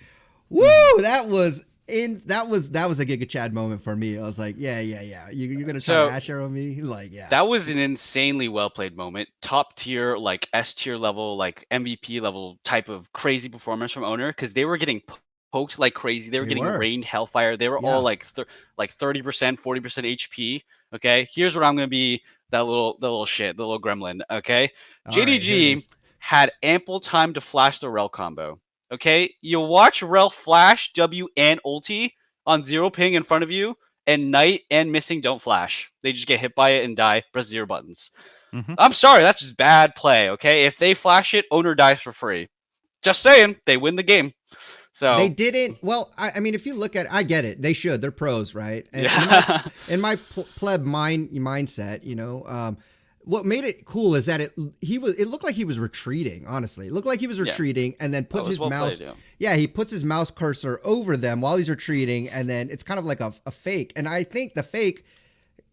woo, that was a Giga Chad moment for me. I was like, yeah. You're going to try to Ash Arrow me? Like, yeah. That was an insanely well played moment. Top tier, like S tier level, like MVP level type of crazy performance from Owner, because they were getting poked like crazy. They were They getting were. rained hellfire. They were Yeah. all like 30%, 40% HP. Okay, here's where I'm gonna be the little shit, the little gremlin. Okay, All right, here it JDG is. had ample time to flash the Rel combo. Okay, you watch Rel flash W and ulti on 0 ping in front of you, and Knight and Missing don't flash. They just get hit by it and die. Press 0 buttons. Mhm. I'm sorry, that's just bad play. Okay, if they flash it, owner dies for free. Just saying, they win the game. They So didn't. Well, I mean, if you look at, I get it. They should. They're pros, right? And yeah, in my pleb mindset, you know, what made it cool is that it looked like he was retreating. Honestly, it looked like he was Yeah. retreating, and then that put was his well mouse. played. Yeah. Yeah, he puts his mouse cursor over them while he's retreating, and then it's kind of like a fake. And I think the fake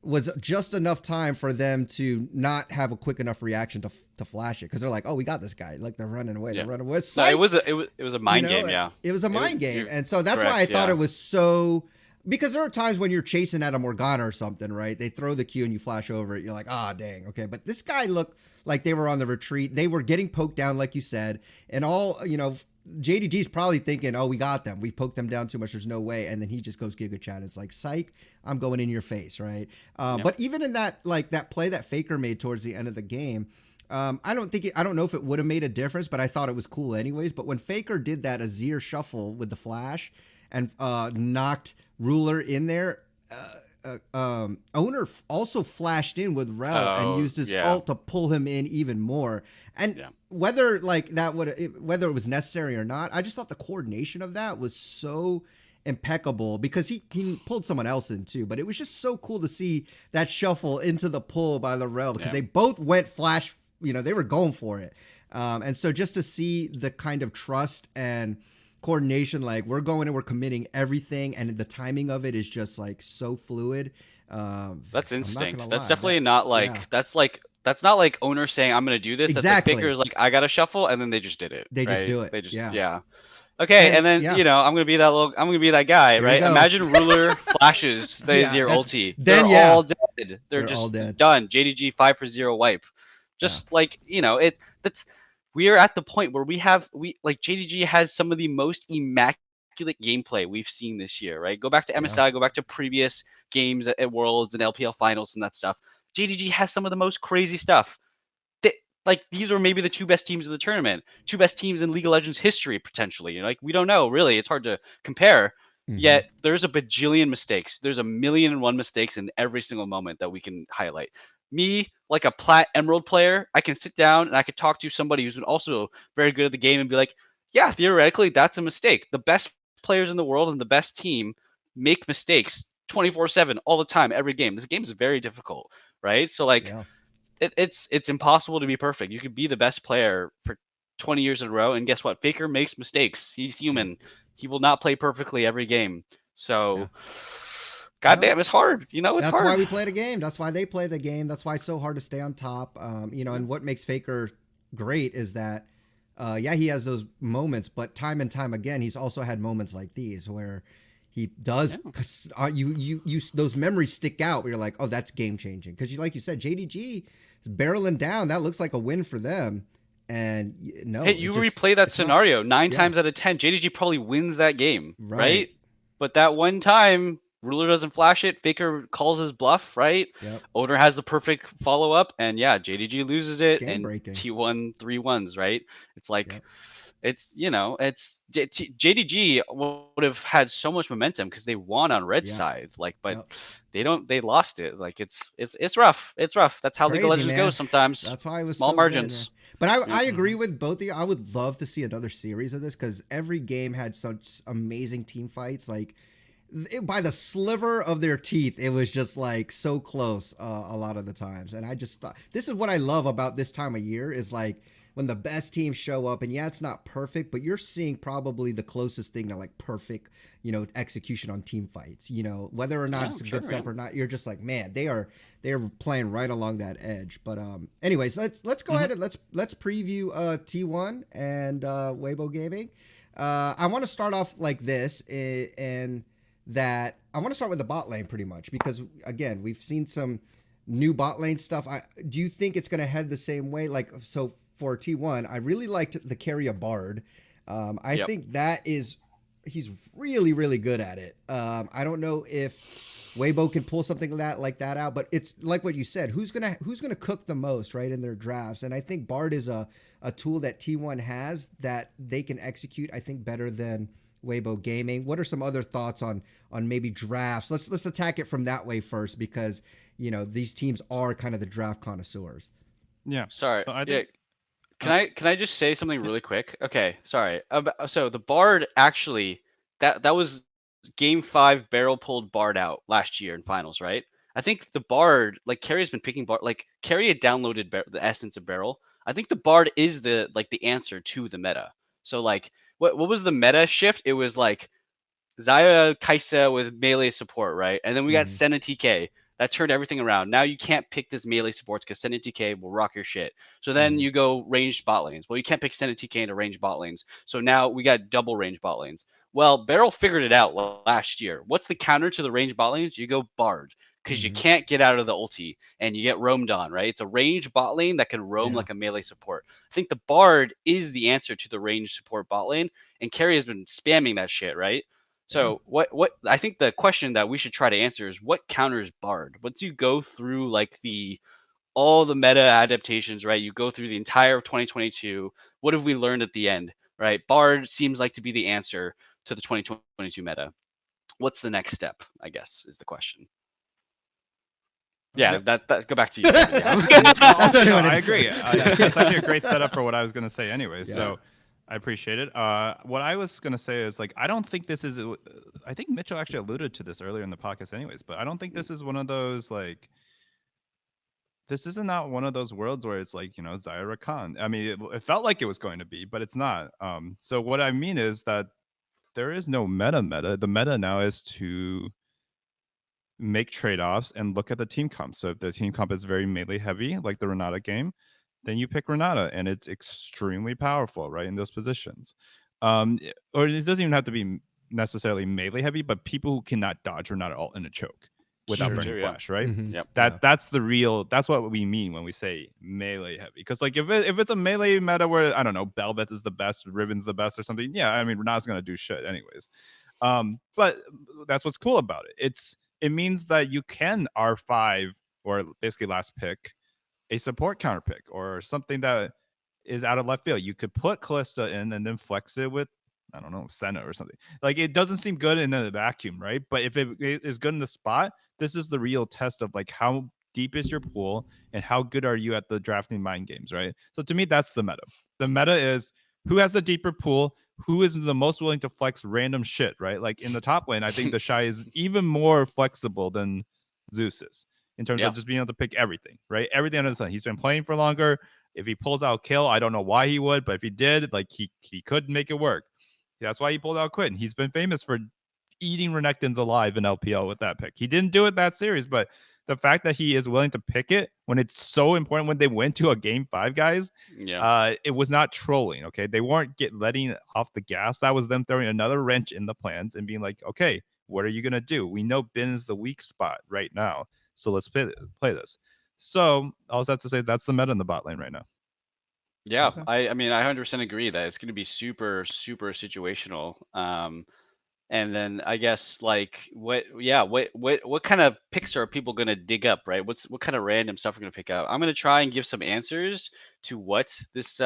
was just enough time for them to not have a quick enough reaction to flash it, because they're like, oh, we got this guy. Like, they're running away. Yeah. They're running away. It's No, psych. it was a mind game. Yeah, It was a mind game. you're And so that's why I correct, thought yeah. it was so, because there are times when you're chasing at a Morgana or something, right? They throw the Q and you flash over it. You're like, ah, dang. Okay. But this guy looked like they were on the retreat. They were getting poked down, like you said. And all, you know, JDG's probably thinking, oh, we got them. We poked them down too much. There's no way. And then he just goes Giga Chat. It's like, psych, I'm going in your face, right? But even in that, like that play that Faker made towards the end of the game, I don't know if it would have made a difference, but I thought it was cool anyways. But when Faker did that Azir shuffle with the flash and knocked Ruler in there, Owner also flashed in with Rel and used his ult to pull him in even more. And whether like that whether it was necessary or not, I just thought the coordination of that was so impeccable, because he pulled someone else in too, but it was just so cool to see that shuffle into the pull by the Rel, because they both went flash, you know, they were going for it. And so just to see the kind of trust and coordination, like we're going and we're committing everything, and the timing of it is just like so fluid. That's instinct. That's lie, definitely not like that's not like owner saying I'm gonna do this. Exactly. That's like Faker is like I gotta shuffle, and then they just did it. They just right? do it. They just Yeah. Okay, and then you know I'm gonna be that guy, There you right? go. Imagine Ruler flashes the Yeah, Azir that's- ulti. then, They're yeah. all dead. They're just all dead. done. JDG 5-for-0 wipe. Just like we are at the point where we like JDG has some of the most immaculate gameplay we've seen this year, right? Go back to MSI, go back to previous games at Worlds and LPL finals and that stuff. JDG has some of the most crazy stuff. Like these were maybe the two best teams of the tournament, two best teams in League of Legends history potentially. You know, like we don't know really. It's hard to compare. Mhm. Yet there's a bajillion mistakes. There's 1,000,001 mistakes in every single moment that we can highlight. Me, like a Plat Emerald player, I can sit down and I could talk to somebody who's been also very good at the game and be like, yeah, theoretically that's a mistake. The best players in the world and the best team make mistakes 24/7 all the time, every game. This game is very difficult, right? So like. Yeah. It's impossible to be perfect. You could be the best player for 20 years in a row, and guess what? Faker makes mistakes. He's human. He will not play perfectly every game. So, goddamn, it's hard. You know, it's That's hard. why we play the game. That's why they play the game. That's why it's so hard to stay on top. You know, and what makes Faker great is that, he has those moments, but time and time again, he's also had moments like these where he does. You those memories stick out. Where you're like, oh, that's game changing. Because like you said, JDG is barreling down. That looks like a win for them. And no, hey, you replay that scenario 9 yeah. times out of 10. JDG probably wins that game, Right. right? But that one time, Ruler doesn't flash it. Faker calls his bluff, right? Yep. Owner has the perfect follow up, and yeah, JDG loses it, and game-breaking. T1 3-1s, right? It's like. Yep. It's JDG would have had so much momentum because they won on red side, like, but they lost it. Like it's rough. It's rough. That's how League of Legends goes sometimes. That's how I was small so margins. Good, but I agree with both of you. I would love to see another series of this, because every game had such amazing team fights. Like by the sliver of their teeth, it was just like so close a lot of the times. And I just thought, this is what I love about this time of year, is like when the best teams show up, and it's not perfect, but you're seeing probably the closest thing to like perfect, you know, execution on team fights, you know, whether or not it's a good setup or not. You're just like, man, they are playing right along that edge. But anyways, let's go ahead and let's preview T1 and Weibo Gaming. I want to start off like this, and that I want to start with the bot lane pretty much, because again, we've seen some new bot lane stuff. Do you think it's going to head the same way? Like, so for T1, I really liked the carry a Bard. I think that is he's really really good at it. I don't know if Weibo can pull something like that out, but it's like what you said. Who's gonna cook the most, right, in their drafts? And I think Bard is a tool that T1 has that they can execute. I think better than Weibo Gaming. What are some other thoughts on maybe drafts? Let's attack it from that way first because these teams are kind of the draft connoisseurs. Yeah. Sorry. So I Yeah. think Can I just say something really quick? Okay, sorry. So the Bard actually that was game 5 barrel pulled Bard out last year in finals, right? I think the Bard, like Carrie's been picking Bard, like Carrie had downloaded the essence of barrel. I think the Bard is the answer to the meta. So like what was the meta shift? It was like Zaya Kaisa with melee support, right? And then we got Mhm. Senna TK. That turned everything around. Now you can't pick this melee supports because Senna TK will rock your shit. So then Mhm. you go ranged bot lanes. Well, you can't pick Senna TK into ranged bot lanes. So now we got double range bot lanes. Well, Beryl figured it out last year. What's the counter to the range bot lanes? You go Bard because you Mhm. can't get out of the ulti and you get roamed on, right? It's a range bot lane that can roam Yeah. like a melee support. I think the Bard is the answer to the range support bot lane, and Carrie has been spamming that shit, right? Yeah. So what I think the question that we should try to answer is what counters Bard? Once you go through like the all the meta adaptations, right? You go through the entire of 2022. What have we learned at the end, right? Bard seems like to be the answer to the 2022 meta. What's the next step? I guess is the question. Yeah, Yep. that go back to you, Kevin. Yeah. That's what I No, wanted I to agree. say. That's actually a great setup for what I was gonna say anyway. Yeah. So I appreciate it. What I was gonna say is like I don't think this is. I think Mitchell actually alluded to this earlier in the podcast, anyways. But I don't think this is one of those like. This is not one of those worlds where it's like Zaira Khan. I mean, it felt like it was going to be, but it's not. So what I mean is that there is no meta. The meta now is to make trade-offs and look at the team comp. So if the team comp is very melee heavy, like the Renata game, then you pick Renata, and it's extremely powerful, right, in those positions. Or it doesn't even have to be necessarily melee heavy, but people who cannot dodge Renata ult in a choke without Sure. burning Sure, yeah. flash, right? Mhm. Yep. Yeah. That's what we mean when we say melee heavy. Because like if it's a melee meta where I don't know, Bel'Veth is the best, Riven's the best or something, yeah, I mean Renata's gonna do shit anyways. But that's what's cool about it. It means that you can R5 or basically last pick a support counter pick or something that is out of left field. You could put Callista in and then flex it with I don't know, Senna or something. Like it doesn't seem good in a vacuum, right? But if it is good in the spot, this is the real test of like how deep is your pool and how good are you at the drafting mind games, right? So to me, that's the meta. The meta is who has the deeper pool, who is the most willing to flex random shit, right? Like in the top lane, I think the Shy is even more flexible than Zeus is in terms of Yeah. just being able to pick everything, right? Everything under the sun. He's been playing for longer. If he pulls out kill, I don't know why he would, but if he did, like he could make it work. That's why he pulled out Quinn. He's been famous for eating Renekton's alive in LPL with that pick. He didn't do it that series, but the fact that he is willing to pick it when it's so important when they went to a game 5, guys, Yeah. it was not trolling. Okay, they weren't letting off the gas. That was them throwing another wrench in the plans and being like, okay, what are you gonna do? We know Bin is the weak spot right now, so let's play this. So I also have to say that's the meta in the bot lane right now. Yeah, Okay. I mean I 100% agree that it's going to be super situational. And then I guess like what kind of picks are people going to dig up, right? What kind of random stuff we're going to pick up? I'm going to try and give some answers to what this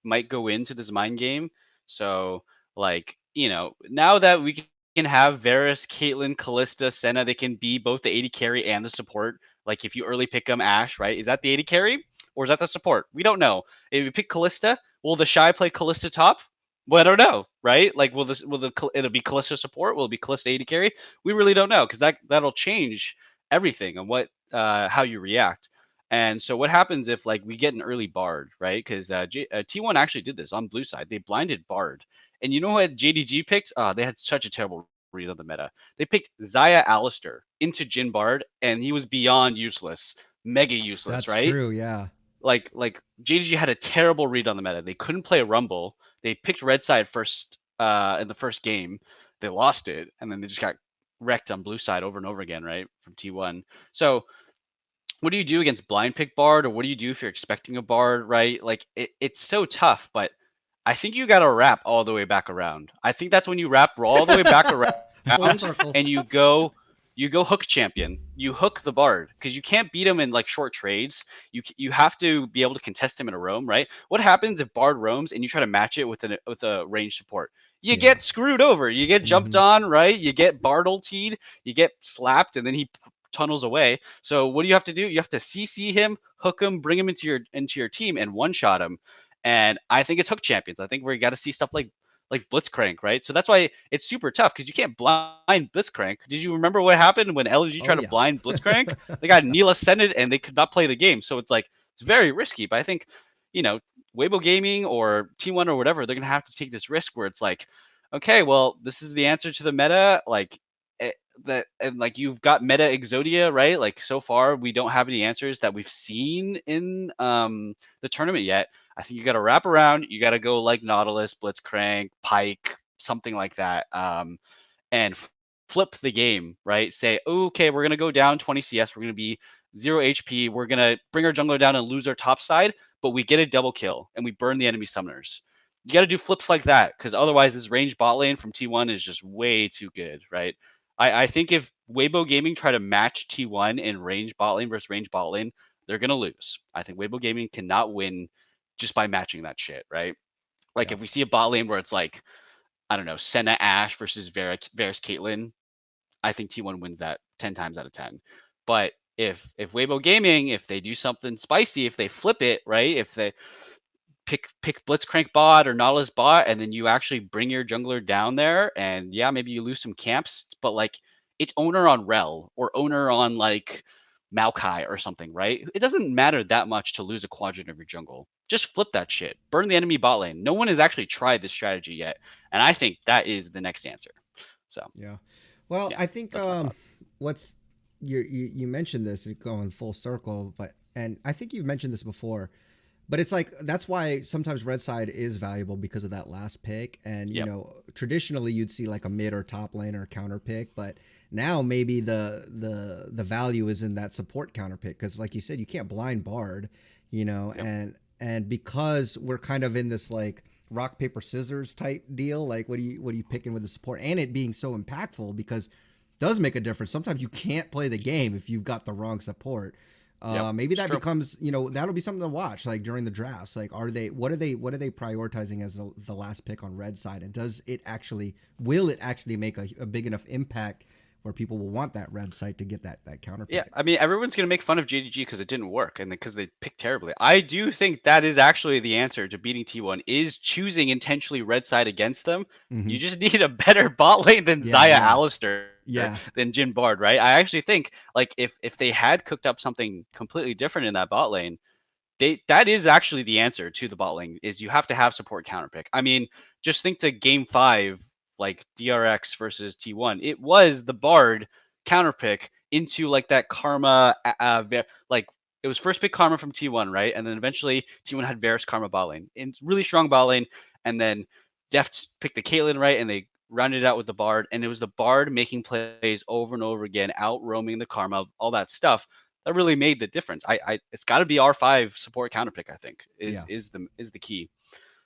might go into this mind game. So like, now that we can have Varus, Caitlyn, Callista, Senna, they can be both the AD carry and the support. Like if you early pick them, Ashe, right? Is that the AD carry or is that the support? We don't know. If you pick Callista, will the Shy play Callista top? Well, I don't know, right? Like, it'll be Callisto support? Will it be Callisto AD carry? We really don't know because that'll change everything and how you react. And so what happens if like we get an early Bard, right? Because T1 actually did this on blue side. They blinded Bard, and you know what JDG picked? They had such a terrible read on the meta. They picked Zaya Alistair into Jin Bard, and he was beyond useless, mega useless, That's right? true. Yeah. Like JDG had a terrible read on the meta. They couldn't play Rumble. They picked Red Side first in the first game. They lost it, and then they just got wrecked on Blue Side over and over again, right? From T1. So what do you do against blind pick Bard, or what do you do if you're expecting a Bard, right? Like it's so tough, but I think you got to wrap all the way back around. I think that's when you wrap all the way back around Full circle. and you go hook champion. You hook the Bard because you can't beat him in like short trades. You have to be able to contest him in a roam, right? What happens if Bard roams and you try to match it with a range support? You get screwed over. You get jumped on, right? You get Bard ultied, you get slapped, and then he tunnels away. So what do you have to do? You have to CC him, hook him, bring him into your team, and one shot him. And I think it's hook champions. I think we got to see stuff like Blitzcrank, right? So that's why it's super tough because you can't blind Blitzcrank. Did you remember what happened when LG tried to blind Blitzcrank? They got Neil ascended and they could not play the game. So it's like it's very risky. But I think, Weibo Gaming or T1 or whatever, they're gonna have to take this risk where it's like, okay, well, this is the answer to the meta. Like like you've got meta Exodia, right? Like so far we don't have any answers that we've seen in the tournament yet. I think you got to wrap around. You got to go like Nautilus, Blitzcrank, Pike, something like that, and flip the game, right? Say, okay, we're gonna go down 20 CS. We're gonna be 0 HP. We're gonna bring our jungler down and lose our top side, but we get a double kill and we burn the enemy summoners. You got to do flips like that because otherwise this range bot lane from T1 is just way too good, right? I think if Weibo Gaming try to match T1 in range bot lane versus range bot lane, they're gonna lose. I think Weibo Gaming cannot win just by matching that shit, right? Like if we see a bot lane where it's like, I don't know, Senna Ashe versus Varus Caitlyn, I think T1 wins that 10 times out of 10. But if Weibo Gaming, if they do something spicy, if they flip it, right? If they pick Blitzcrank bot or Nautilus bot, and then you actually bring your jungler down there, and yeah, maybe you lose some camps, but like it's owner on Rel or owner on like Maokai or something, right? It doesn't matter that much to lose a quadrant of your jungle. Just flip that shit. Burn the enemy bot lane. No one has actually tried this strategy yet, and I think that is the next answer. So yeah, well, I think what's you mentioned this going full circle, and I think you've mentioned this before. But it's like that's why sometimes red side is valuable because of that last pick. And you know, traditionally you'd see like a mid or top lane or counter pick, but now maybe the value is in that support counter pick because, like you said, you can't blind Bard, and because we're kind of in this like rock paper scissors type deal, like what are you picking with the support, and it being so impactful because it does make a difference. Sometimes you can't play the game if you've got the wrong support. Maybe that becomes, that'll be something to watch like during the drafts. Like, what are they prioritizing as the last pick on red side? And will it actually make a big enough impact where people will want that red side to get that counter pick? Yeah, I mean, everyone's going to make fun of JDG because it didn't work and because they picked terribly. I do think that is actually the answer to beating T1 is choosing intentionally red side against them. Mm-hmm. You just need a better bot lane than Xayah Alistar. Than Jhin Bard, right? I actually think like if they had cooked up something completely different in that bot lane, that is actually the answer to the bot lane is you have to have support counter pick. I mean, just think to game 5, like DRX versus T1. It was the Bard counter pick into like that Karma, like it was first pick Karma from T1, right? And then eventually T1 had Varus Karma bot lane. It's really strong bot lane, and then Deft picked the Caitlyn, right? And they rounded out with the Bard, and it was the Bard making plays over and over again, out roaming the Karma, all that stuff that really made the difference. It's got to be R5 support counter pick. I think is the key.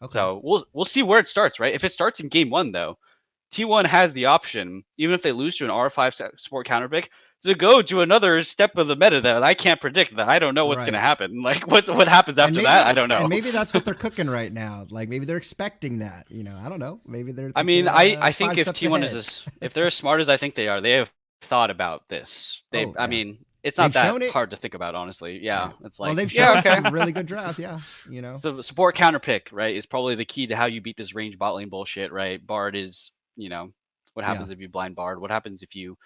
Okay. So we'll see where it starts, right? If it starts in game 1 though, T1 has the option, even if they lose to an R5 support counter pick, to go to another step of the meta that I can't predict. That I don't know what's going to happen. Like what happens after that, I don't know. And maybe that's what they're cooking right now. Like maybe they're expecting that. I don't know. Maybe they're. I mean, I think if T1 is if they're as smart as I think they are, they have thought about this. I mean, it's not that hard to think about, honestly. Yeah, it's like they've shown some really good drafts. Yeah, So support counter pick, right, is probably the key to how you beat this range bot lane bullshit, right? Bard is, what happens if you blind Bard? What happens if you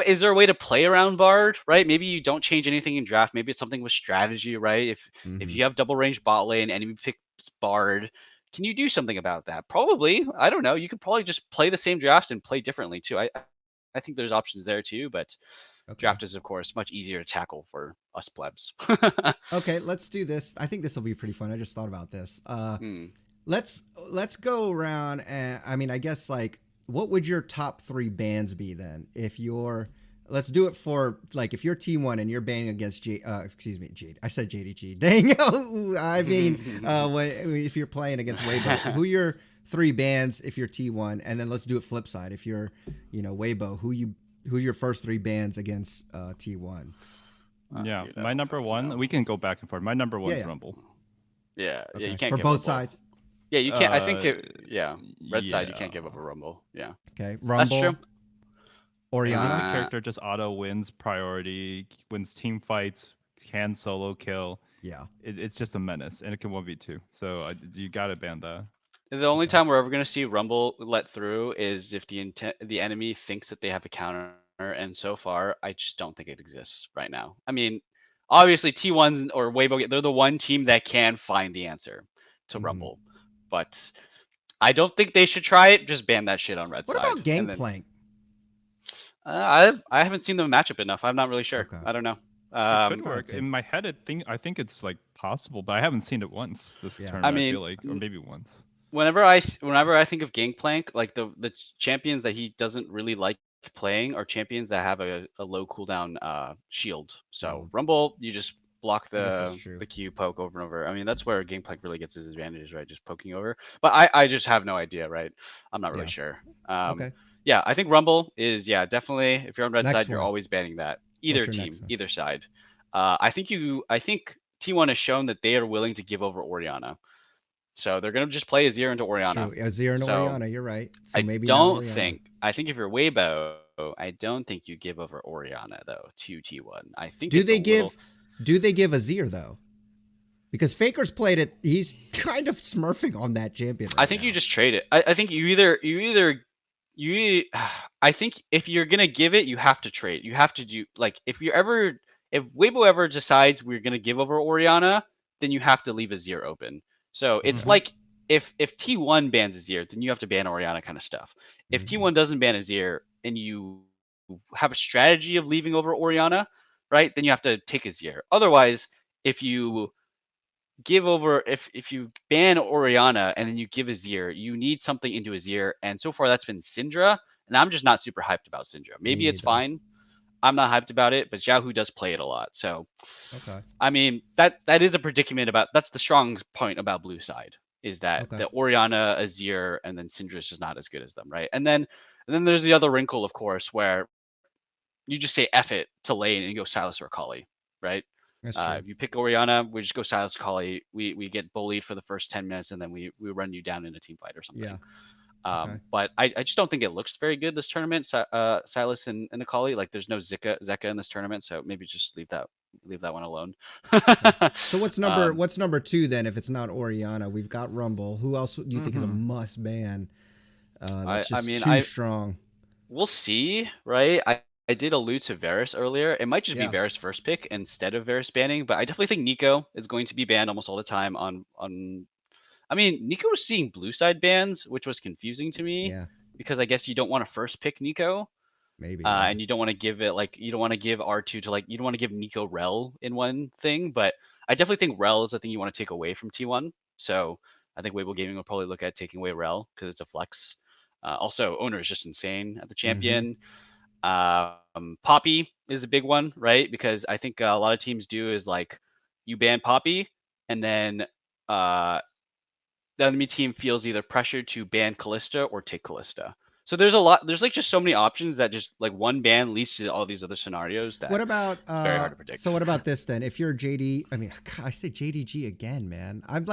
is there a way to play around Bard, right? Maybe you don't change anything in draft. Maybe it's something with strategy, right? If you have double range bot lane, enemy picks Bard, can you do something about that? Probably. I don't know. You could probably just play the same drafts and play differently too. I think there's options there too, but draft is of course much easier to tackle for us plebs. Okay, let's do this. I think this will be pretty fun. I just thought about this. Let's go around and I mean, I guess like what would your top 3 bans be then? If you're let's do it for like if you're T1 and you're banning against excuse me, Jade. I said JDG. Dang. I mean, if you're playing against Weibo, who your 3 bans if you're T1, and then let's do it flip side. If you're, Weibo, who your first 3 bans against T1. Yeah, dude, my number one. We can go back and forth. My number one is Rumble. Yeah, Okay. you can't for give both up sides. Yeah, you can't. I think red side you yeah. can't give up a Rumble. Yeah, Okay, Rumble. that's true. Orianna. The character just auto wins priority, wins team fights, can solo kill. Yeah. It's just a menace, and it can 1v2. So you gotta ban that. The only time we're ever going to see Rumble let through is if the enemy thinks that they have a counter, and so far, I just don't think it exists right now. I mean, obviously T1s or Weibo, they're the one team that can find the answer to Rumble, but I don't think they should try it. Just ban that shit on red What side. about Gangplank? I haven't seen them match up enough. I'm not really sure. Okay. I don't know. It could work. okay. In my head, I think it's like possible, but I haven't seen it once this tournament. I mean, feel like, or maybe once. Whenever I think of Gangplank, like the champions that he doesn't really like playing are champions that have a low cooldown shield. So Rumble, you just block the Q poke over and over. I mean, that's where Gangplank really gets his advantages, right? Just poking over. But I just have no idea, right? I'm not really sure. Okay. Yeah, I think Rumble is definitely. If you're on red side, you're one. always banning that. Either team, next one? either side. I think T1 has shown that they are willing to give over Orianna. So they're gonna just play Azir into Orianna. True. Azir into Orianna, you're right. So maybe I think if you're Weibo, I don't think you give over Orianna though to T1. I think do they give Azir though? Because Faker's played it, he's kind of smurfing on that champion. I think you just trade it. I think you either I think if you're gonna give it, you have to trade. You have to do like if Weibo ever decides we're gonna give over Orianna, then you have to leave Azir open. So it's like if T1 bans Azir, then you have to ban Orianna kind of stuff. If T1 doesn't ban Azir and you have a strategy of leaving over Orianna, right? Then you have to take Azir. Otherwise, if you if you ban Orianna and then you give Azir, you need something into Azir. And so far that's been Syndra, and I'm just not super hyped about Syndra. Maybe it's fine. I'm not hyped about it, but Xiaohu does play it a lot. So, I mean, that is a predicament that's the strong point about blue side is that the Orianna, Azir, and then Syndra is just not as good as them, right? And then there's the other wrinkle, of course, where you just say F it to lane and you go Sylas or Akali, right? If you pick Orianna, we just go Sylas Akali. We get bullied for the first 10 minutes and then we run you down in a team fight or something. Yeah. But I just don't think it looks very good this tournament. Sylas and Akali, like there's no Zeka in this tournament, so maybe just leave that one alone. So what's number 2 then? If it's not Orianna, we've got Rumble. Who else do you think is a must ban? That's just too strong. We'll see, right? I did allude to Varus earlier. It might just be Varus first pick instead of Varus banning, but I definitely think Nico is going to be banned almost all the time on. I mean, Nico was seeing blue side bans, which was confusing to me because I guess you don't want to first pick Nico. Maybe. And you don't want to give it you don't want to give R2 to you don't want to give Nico Rel in one thing, but I definitely think Rel is the thing you want to take away from T1. So I think Weibo Gaming will probably look at taking away Rel because it's a flex. Also, owner is just insane at the champion. Poppy is a big one, right? Because I think a lot of teams do is you ban Poppy and then the enemy team feels either pressured to ban Kalista or take Kalista. So there's just so many options that just one ban leads to all these other scenarios that what about it's very hard to predict. So what about this then? If you're JD, I mean, God, I say JDG again, man. I'm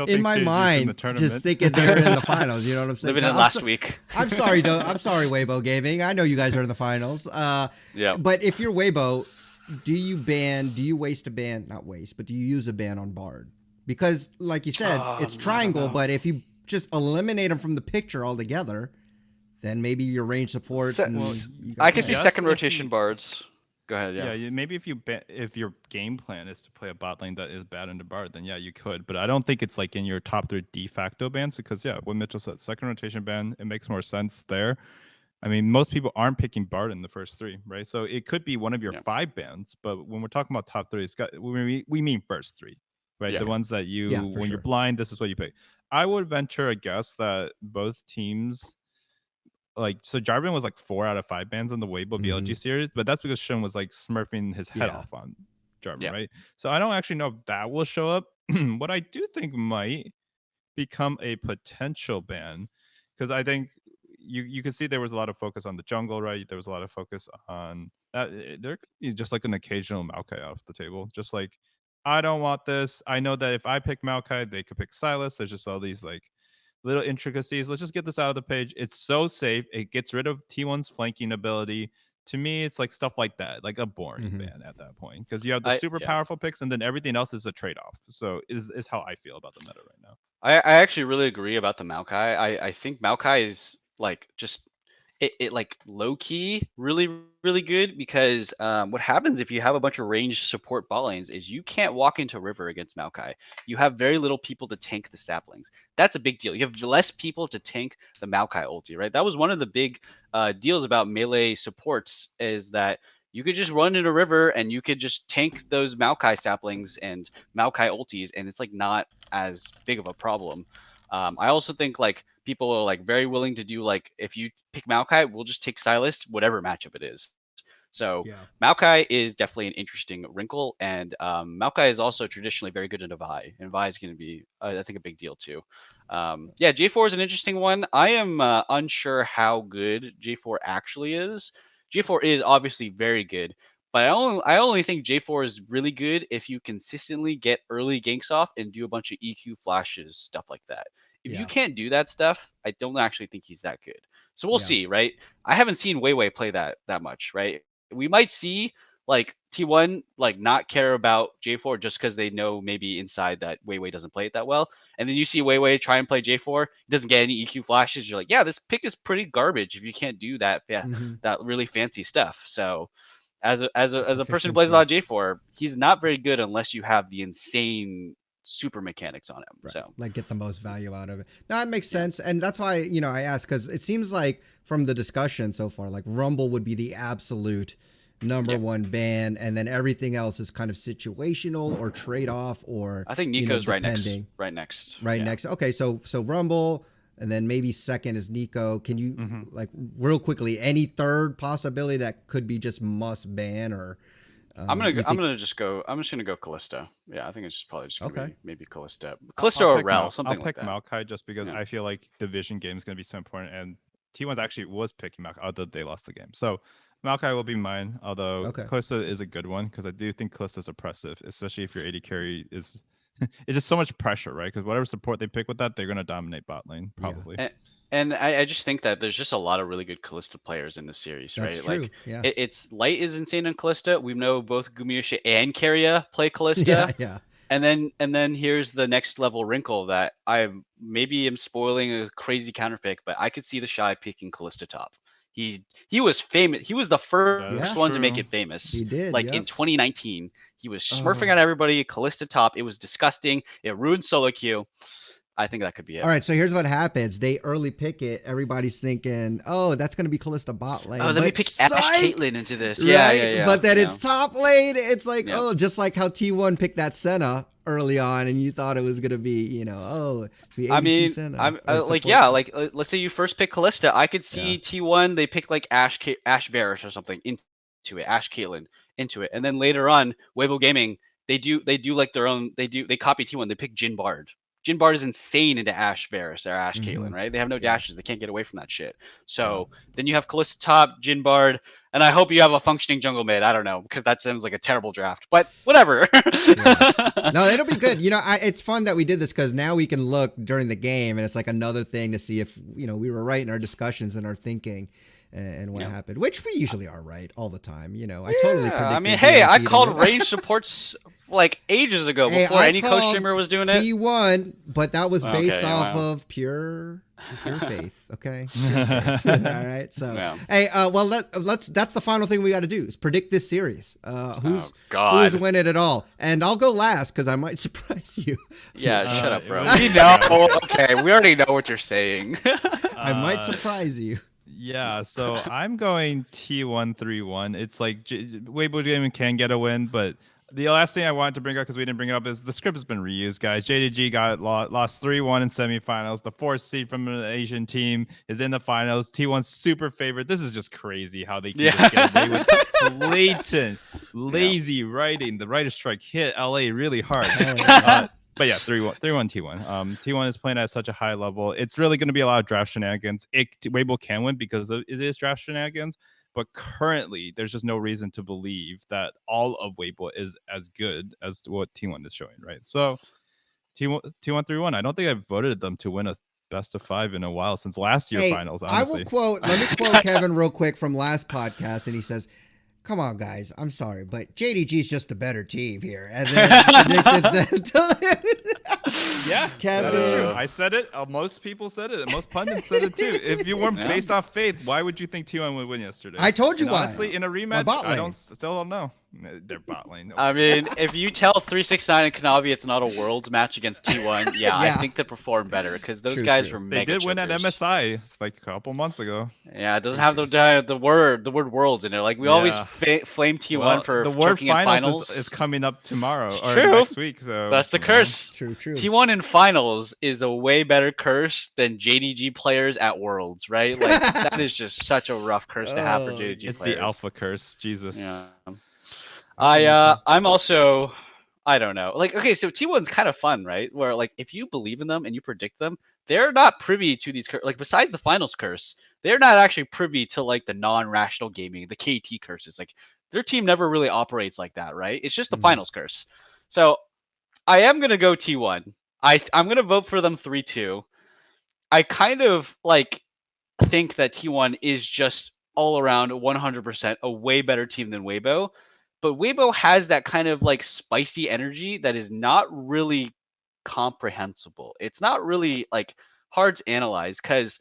in my mind just thinking they're in the finals. You know what I'm saying? Living in last week. I'm sorry, Weibo Gaming. I know you guys are in the finals. But if you're Weibo, do you waste a ban? Not waste, but do you use a ban on Bard? Because, like you said, it's triangle, but if you just eliminate them from the picture altogether, then maybe your range supports. I can see second rotation Bards. Go ahead, yeah. Maybe if your game plan is to play a bot lane that is bad into Bard, then you could. But I don't think it's in your top 3 de facto bans because when Mitchell said second rotation ban, it makes more sense there. I mean, most people aren't picking Bard in the first 3, right? So it could be one of your 5 bans, but when we're talking about top 3, we mean first 3. Right, the ones that when you're blind, this is what you pick. I would venture a guess that both teams like, so Jarvan was like 4 out of 5 bans in the Weibo BLG series, but that's because Shun was like smurfing his head off on Jarvan, right? So I don't actually know if that will show up. What I do think might become a potential ban, because I think you can see there was a lot of focus on the jungle, right? There was a lot of focus on that. There could be just like an occasional Maokai off the table, just like, I don't want this. I know that if I pick Maokai, they could pick Sylas. There's just all these like little intricacies. Let's just get this out of the page. It's so safe. It gets rid of T1's flanking ability. To me, it's like stuff like that, like a boring ban at that point, because you have the super powerful picks, and then everything else is a trade-off. So is how I feel about the meta right now. I actually really agree about the Maokai. I think Maokai is like just it like low key really good, because what happens if you have a bunch of ranged support bot lanes is you can't walk into river against Maokai. You have very little people to tank the saplings. That's a big deal. You have less people to tank the Maokai ulti, right? That was one of the big deals about melee supports, is that you could just run in a river and you could just tank those Maokai saplings and Maokai ultis, and it's like not as big of a problem. I also think like people are like very willing to do like, if you pick Maokai, we'll just take Sylas, whatever matchup it is. So Maokai is definitely an interesting wrinkle, and Maokai is also traditionally very good in Vi, and Vi is going to be, I think, a big deal too. J4 is an interesting one. I am unsure how good J4 actually is. J4 is obviously very good, but I only think J4 is really good if you consistently get early ganks off and do a bunch of EQ flashes, stuff like that. If you can't do that stuff, I don't actually think he's that good. So we'll see, right? I haven't seen Weiwei play that much, right? We might see like T1 like not care about J4 just because they know maybe inside that Weiwei doesn't play it that well. And then you see Weiwei try and play J4, doesn't get any EQ flashes. You're like, yeah, this pick is pretty garbage if you can't do that that really fancy stuff. So as a person who plays a lot of J4, he's not very good unless you have the insane super mechanics on him. Right. So like get the most value out of it. No, that makes sense. And that's why, I asked, because it seems like from the discussion so far, like Rumble would be the absolute number one ban, and then everything else is kind of situational or trade-off, or I think Nico's right next. Next. Okay, so Rumble, and then maybe second is Nico. Can you like real quickly any third possibility that could be just must ban? Or I'm just gonna go Kalista. Yeah, I think it's probably just gonna be maybe Kalista or Rel, something like that. I'll pick Maokai just because I feel like the vision game is gonna be so important, and T1 actually was picking Maokai, although they lost the game. So Maokai will be mine, although Kalista is a good one, because I do think Kalista is oppressive, especially if your AD carry is it's just so much pressure, right? Because whatever support they pick with that, they're gonna dominate bot lane probably. And I just think that there's just a lot of really good Kalista players in this series, right? That's true. Like it's Light is insane on Kalista. We know both Gumayusi and Keria play Kalista. Yeah. And then here's the next level wrinkle that I maybe am spoiling a crazy counter pick, but I could see the Shy picking Kalista top. He was famous. He was the first one to make it famous. He did. Like in 2019, he was smurfing on everybody. Kalista top. It was disgusting. It ruined solo queue. I think that could be it. All right, so here's what happens. They early pick it. Everybody's thinking, oh, that's going to be Kalista bot lane. Oh, let me pick Ash Caitlyn into this. Right? Yeah. But then it's top lane. It's like, oh, just like how T1 picked that Senna early on, and you thought it was going to be, ABC Senna. Let's say you first pick Kalista. I could see T1, they pick like Ash Varus or something into it, Ash Caitlyn into it. And then later on, Weibo Gaming, they do like their own, they copy T1, they pick Jhin Bard. Jhin Bard is insane into Ash Varus or Ash Caitlyn, right? They have no dashes. They can't get away from that shit. So then you have Kalista top, Jhin Bard, and I hope you have a functioning jungle mid. I don't know, because that sounds like a terrible draft, but whatever. No, it'll be good. It's fun that we did this, because now we can look during the game, and it's like another thing to see if, we were right in our discussions and our thinking and what happened, which we usually are right all the time. I totally predicted. I mean, hey, I called range supports like ages ago before any coach streamer was doing it. T1, but that was based off of pure faith. Okay. All right. So, hey, that's the final thing we got to do is predict this series. Who's winning it all? And I'll go last because I might surprise you. Yeah, shut up, bro. We know. Okay, we already know what you're saying. I might surprise you. Yeah, so I'm going T1-3-1. It's like Weibo Gaming can get a win, but The last thing I wanted to bring up, because we didn't bring it up, is the script has been reused, guys. JDG lost 3-1 in semifinals. The fourth seed from an Asian team is in the finals. T1's super favorite. This is just crazy how they can just get away with blatant, lazy writing. The writer's strike hit LA really hard. But yeah, 3-1 T1. T1 is playing at such a high level. It's really going to be a lot of draft shenanigans. Weibo can win because it is draft shenanigans. But currently, there's just no reason to believe that all of Weibo is as good as what T1 is showing, right? So T1 3-1. I don't think I've voted them to win a best of 5 in a while since last year finals. Honestly, let me quote Kevin real quick from last podcast, and he says, "Come on, guys, I'm sorry, but JDG is just a better team here." And then predicted that. Yeah, Kevin. I said it. Most people said it. Most pundits said it too. If you weren't based off faith, why would you think T1 would win yesterday? I told you why. Honestly, in a rematch, I still don't know. They're bot lane. I mean, if you tell 369 and Kanavi it's not a Worlds match against T1, I think they perform better because those guys were mega They did win at MSI. It's like a couple months ago. Yeah, it doesn't have the word Worlds in it. Like we always flame T1 for the word finals is coming up tomorrow or next week. So that's the curse. True. T1 in finals is a way better curse than JDG players at Worlds, right? Like that is just such a rough curse to have for JDG it's players. It's the alpha curse. Jesus. Yeah. I'm also, I don't know. Like, okay, so T1's kind of fun, right? Where like if you believe in them and you predict them, they're not privy to these like besides the finals curse, they're not actually privy to like the non-rational gaming, the KT curses. Like their team never really operates like that, right? It's just the finals curse. So I am gonna go T1. I'm gonna vote for them 3-2. I kind of like think that T1 is just all around 100% a way better team than Weibo. But Weibo has that kind of like spicy energy that is not really comprehensible. It's not really like hard to analyze because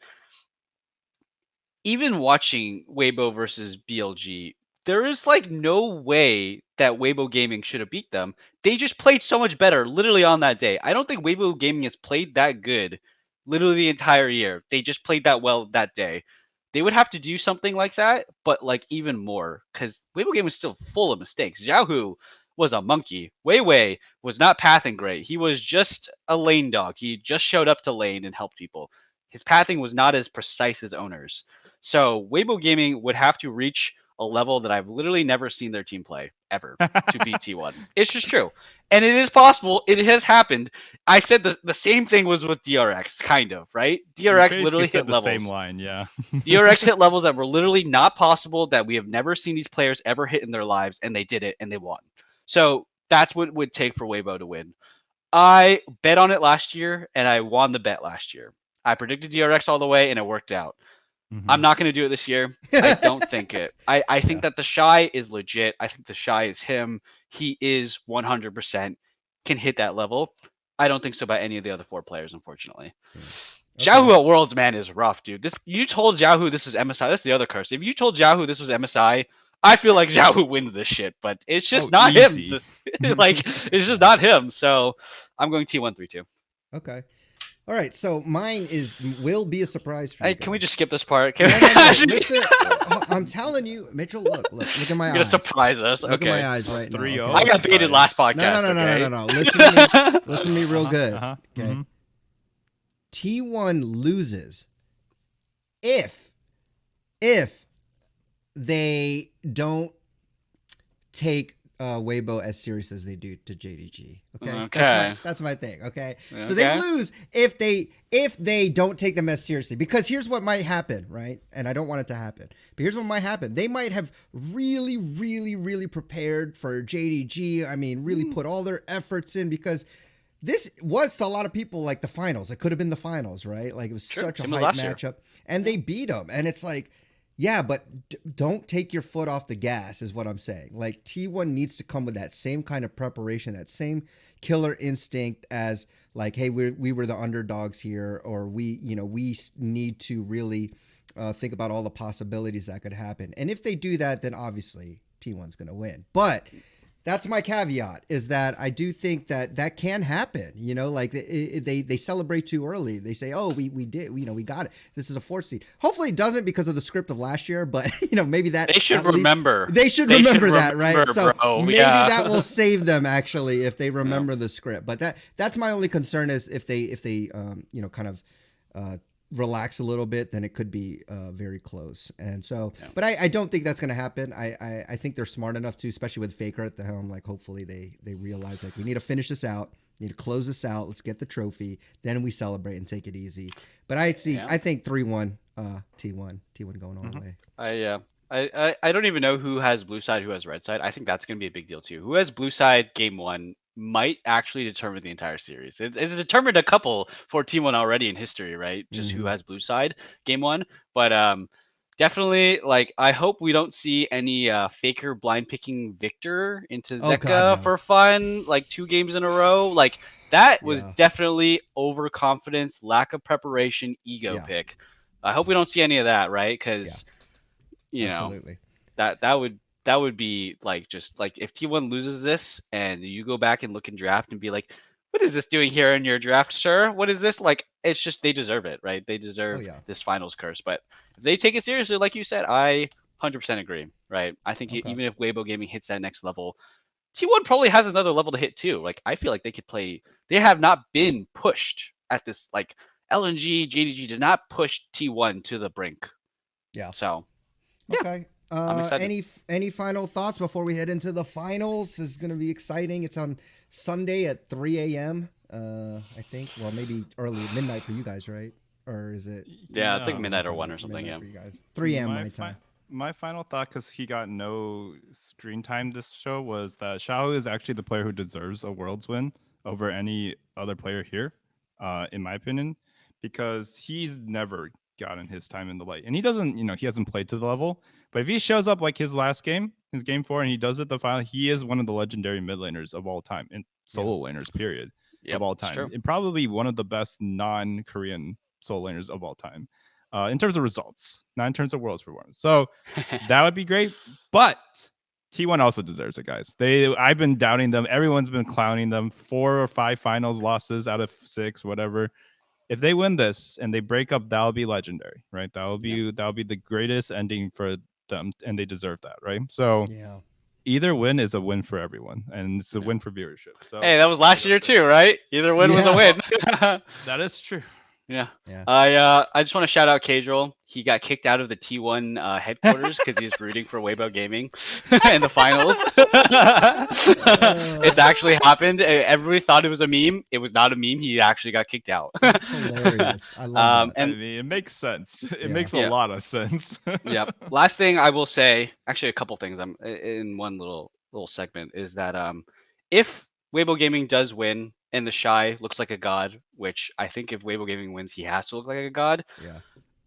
even watching Weibo versus BLG, there is like no way that Weibo Gaming should have beat them. They just played so much better literally on that day. I don't think Weibo Gaming has played that good literally the entire year. They just played that well that day. They would have to do something like that, but like even more, because Weibo Game was still full of mistakes. Xiaohu was a monkey. Wei was not pathing great. He was just a lane dog. He just showed up to lane and helped people. His pathing was not as precise as owners. So Weibo Gaming would have to reach a level that I've literally never seen their team play ever to beat T1. It's just true. And it is possible. It has happened. I said the same thing was with DRX, kind of, right? DRX literally hit levels. The same line, yeah. DRX hit levels that were literally not possible, that we have never seen these players ever hit in their lives, and they did it, and they won. So that's what it would take for Weibo to win. I bet on it last year, and I won the bet last year. I predicted DRX all the way, and it worked out. I'm not going to do it this year. I don't think it. I think that the Shy is legit. I think the Shy is him. He is 100% can hit that level. I don't think so about any of the other 4 players, unfortunately. Okay. Xiaohu at Worlds, man, is rough, dude. You told Xiaohu this was MSI. That's the other curse. If you told Xiaohu this was MSI, I feel like Xiaohu wins this shit, but it's just not easy. Him. Like, it's just not him. So I'm going T1 3-2. Okay. All right, so mine will be a surprise for you. Hey, can we just skip this part? No. Listen, I'm telling you, Mitchell. Look at my eyes. You're gonna surprise us. Look at my eyes right now. Okay. I got baited last podcast. No. Listen to me real good. Okay. Mm-hmm. T1 loses if they don't take Weibo as serious as they do to JDG. Okay. That's my thing. Okay. So they lose if they don't take them as seriously, because here's what might happen, right? And I don't want it to happen, but here's what might happen. They might have really prepared for JDG. I mean, really put all their efforts in, because this was to a lot of people like the finals. It could have been the finals, right? Like it was such a hype matchup, and they beat them. And it's like, yeah, but don't take your foot off the gas is what I'm saying. Like T1 needs to come with that same kind of preparation, that same killer instinct as like, hey, we were the underdogs here, or we need to really think about all the possibilities that could happen. And if they do that, then obviously T1's going to win. But that's my caveat, is that I do think that that can happen. You know, like they celebrate too early. They say, oh, we did, you know, we got it. This is a 4th seed. Hopefully it doesn't because of the script of last year, but you know, maybe that They should at least- remember. they should They should remember that, right? remember, So bro. maybe Yeah. that will save them actually if they remember the script. But that's my only concern, is if they you know, kind of relax a little bit, then it could be very close. And so, but I don't think that's going to happen. I think they're smart enough to, especially with Faker at the helm, like hopefully they realize, like, we need to finish this out, need to close this out, let's get the trophy, then we celebrate and take it easy. But I think 3-1 T1 going all the way. I don't even know who has blue side, who has red side. I think that's going to be a big deal too. Who has blue side game 1 might actually determine the entire series. It's determined a couple for T1 already in history, right? Just who has blue side game 1. But definitely, like, I hope we don't see any Faker blind picking Victor into Zeka God, no. for fun, like 2 games in a row. Like, that was Yeah. definitely overconfidence, lack of preparation, ego pick. I hope we don't see any of that, right? Because you know, Absolutely. that would be like, just like, if T1 loses this and you go back and look in draft and be like, what is this doing here in your draft, sir? What is this? Like, it's just, they deserve it, right? They deserve this finals curse. But if they take it seriously, like you said, I 100% agree, right? I think even if Weibo Gaming hits that next level, T1 probably has another level to hit too. Like, I feel like they could play. They have not been pushed at this. Like, LNG, JDG did not push T1 to the brink. Yeah. So. Okay. I'm excited. Any final thoughts before we head into the finals? This is going to be exciting. It's on Sunday at 3 a.m. I think. Well, maybe early midnight for you guys, right? Or is it? Yeah, it's like midnight or 1 or something. Yeah. For you guys. 3 a.m. my time. My final thought, because he got no screen time this show, was that Xiao is actually the player who deserves a Worlds win over any other player here, in my opinion, because he's never gotten his time in the light, and he doesn't, you know, he hasn't played to the level. But if he shows up like his last game, his game 4, and he does it the final, he is one of the legendary mid laners of all time, and solo laners, period, of all time, and probably one of the best non-Korean solo laners of all time. In terms of results, not in terms of Worlds performance. So that would be great. But T1 also deserves it, guys. I've been doubting them. Everyone's been clowning them. 4 or 5 finals losses out of 6, whatever. If they win this and they break up, that'll be legendary, right? That'll be the greatest ending for them, and they deserve that, right? So either win is a win for everyone, and it's a win for viewership. So hey, that was last year too, right? Either win was a win. That is true. Yeah. I just want to shout out Cadril. He got kicked out of the T1 headquarters because he's rooting for Weibo Gaming in the finals. It's actually happened. Everybody thought it was a meme. It was not a meme. He actually got kicked out. That's hilarious. I love that. And I mean, it makes sense. It makes a lot of sense. Yeah. Last thing I will say, actually a couple things. I'm in one little segment, is that if Weibo Gaming does win and the Shy looks like a god, which I think if Weibo Gaming wins, he has to look like a god. Yeah.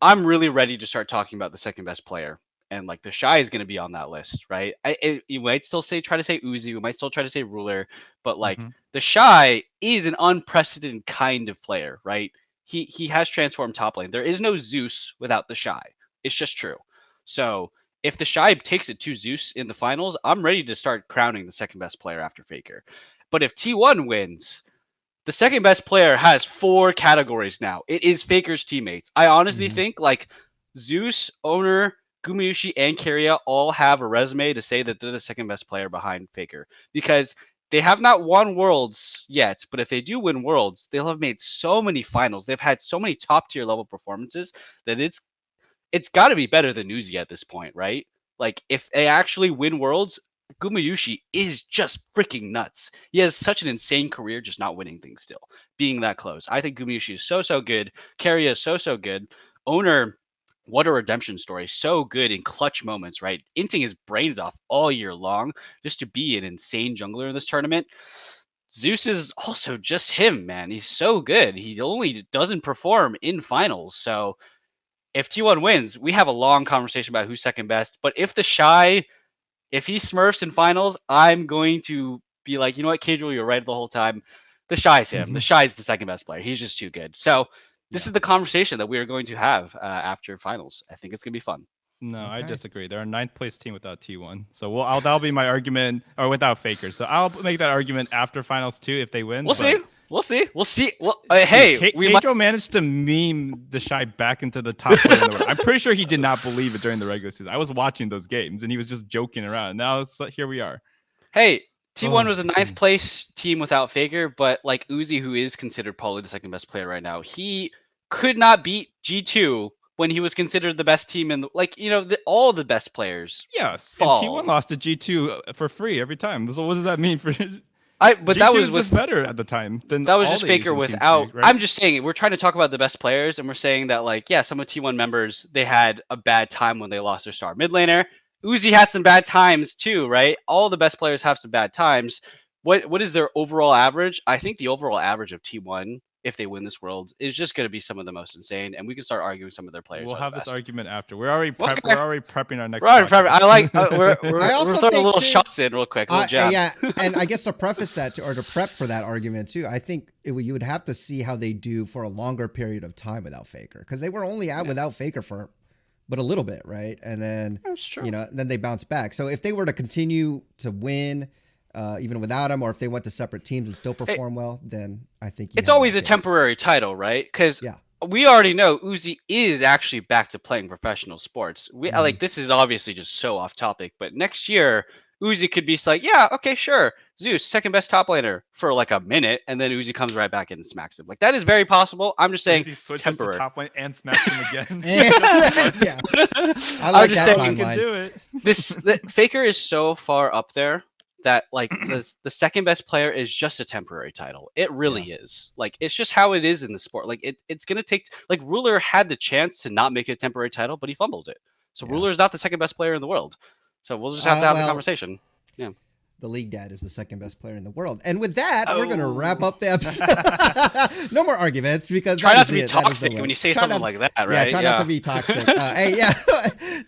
I'm really ready to start talking about the second best player. And like, the Shy is going to be on that list, right? You might still try to say Uzi, we might still try to say Ruler, but like, the Shy is an unprecedented kind of player, right? He has transformed top lane. There is no Zeus without the Shy. It's just true. So if the Shy takes it to Zeus in the finals, I'm ready to start crowning the second best player after Faker. But if T1 wins, the second best player has 4 categories now. It is Faker's teammates. I honestly think like Zeus, Owner, Gumayusi, and Keria all have a resume to say that they're the second best player behind Faker, because they have not won Worlds yet. But if they do win Worlds, they'll have made so many finals. They've had so many top tier level performances that it's got to be better than Uzi at this point, right? Like, if they actually win Worlds, Gumayusi is just freaking nuts. He has such an insane career, just not winning things still, being that close. I think Gumayusi is so good. Keria is so good. Owner, what a redemption story. So good in clutch moments, right? Inting his brains off all year long just to be an insane jungler in this tournament. Zeus is also just him, man. He's so good. He only doesn't perform in finals. So if T1 wins, we have a long conversation about who's second best. But if the Shy, if he smurfs in finals, I'm going to be like, you know what, Cadril, you're right the whole time. The Shy's him. The Shy's the second best player. He's just too good. So this is the conversation that we are going to have after finals. I think it's going to be fun. No, I Okay. disagree. They're a 9th place team without T1. So that'll be my argument, or without Faker. So I'll make that argument after Finals 2 if they win. We'll but- see. We'll see. We'll see. Well, hey, Dude, we might. Pedro managed to meme the Shy back into the top player in the world. I'm pretty sure he did not believe it during the regular season. I was watching those games and he was just joking around. Now here we are. Hey, T1 Oh, was a ninth goodness. place team without Faker, but like Uzi, who is considered probably the second best player right now, he could not beat G2 when he was considered the best team in the, like, you know, all the best players. Yes, Fall. and T1 lost to G2 for free every time. So what does that mean for? But that G2 was is with just better at the time than that was all just the Faker Asian teams without. do, right? I'm just saying we're trying to talk about the best players, and we're saying that like yeah, some of T1 members they had a bad time when they lost their star mid laner. Uzi had some bad times too, right? All the best players have some bad times. What is their overall average? I think the overall average of T1, if they win this world, is just going to be some of the most insane, and we can start arguing some of their players. We'll are have the this best. argument after. We're already Okay. prepping our next. We're already prepping. I podcast. like we're I also throwing a think, little too- shots in real quick, a little jab. Yeah, and I guess to preface that or to prep for that argument too, I think you would have to see how they do for a longer period of time without Faker, because they were only out without Faker for but a little bit, right? And then That's true. you know, then they bounce back. So if they were to continue to win, even without him, or if they went to separate teams and still perform well, then I think It's have always that a case. temporary title, right? Because Yeah. we already know Uzi is actually back to playing professional sports. Mhm. Like this is obviously just so off topic, but next year Uzi could be like, yeah, okay, sure, Zeus second best top laner for like a minute, and then Uzi comes right back in and smacks him. Like that is very possible. I'm just saying He switches temporary. to top lane and smacks him again. yeah, I I'm like just that saying He can timeline. do it. the Faker is so far up there that like the second best player is just a temporary title. It really is. Like it's just how it is in the sport. Like it's gonna take like Ruler had the chance to not make it a temporary title, but he fumbled it. So Yeah. Ruler is not the second best player in the world. So we'll just have to have the well, conversation. The League Dad is the second best player in the world. And with that, we're going to Oh. wrap up the episode. No more arguments because Try that not is to be it. That is the toxic way. when you say Try something not- like that, Yeah, right? try not to be toxic. Hey, yeah.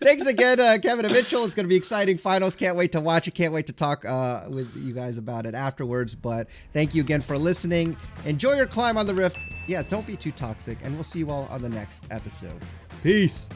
Thanks again, Kevin and Mitchell. It's going to be exciting finals. Can't wait to watch it. Can't wait to talk with you guys about it afterwards. But thank you again for listening. Enjoy your climb on the Rift. Yeah, don't be too toxic. And we'll see you all on the next episode. Peace.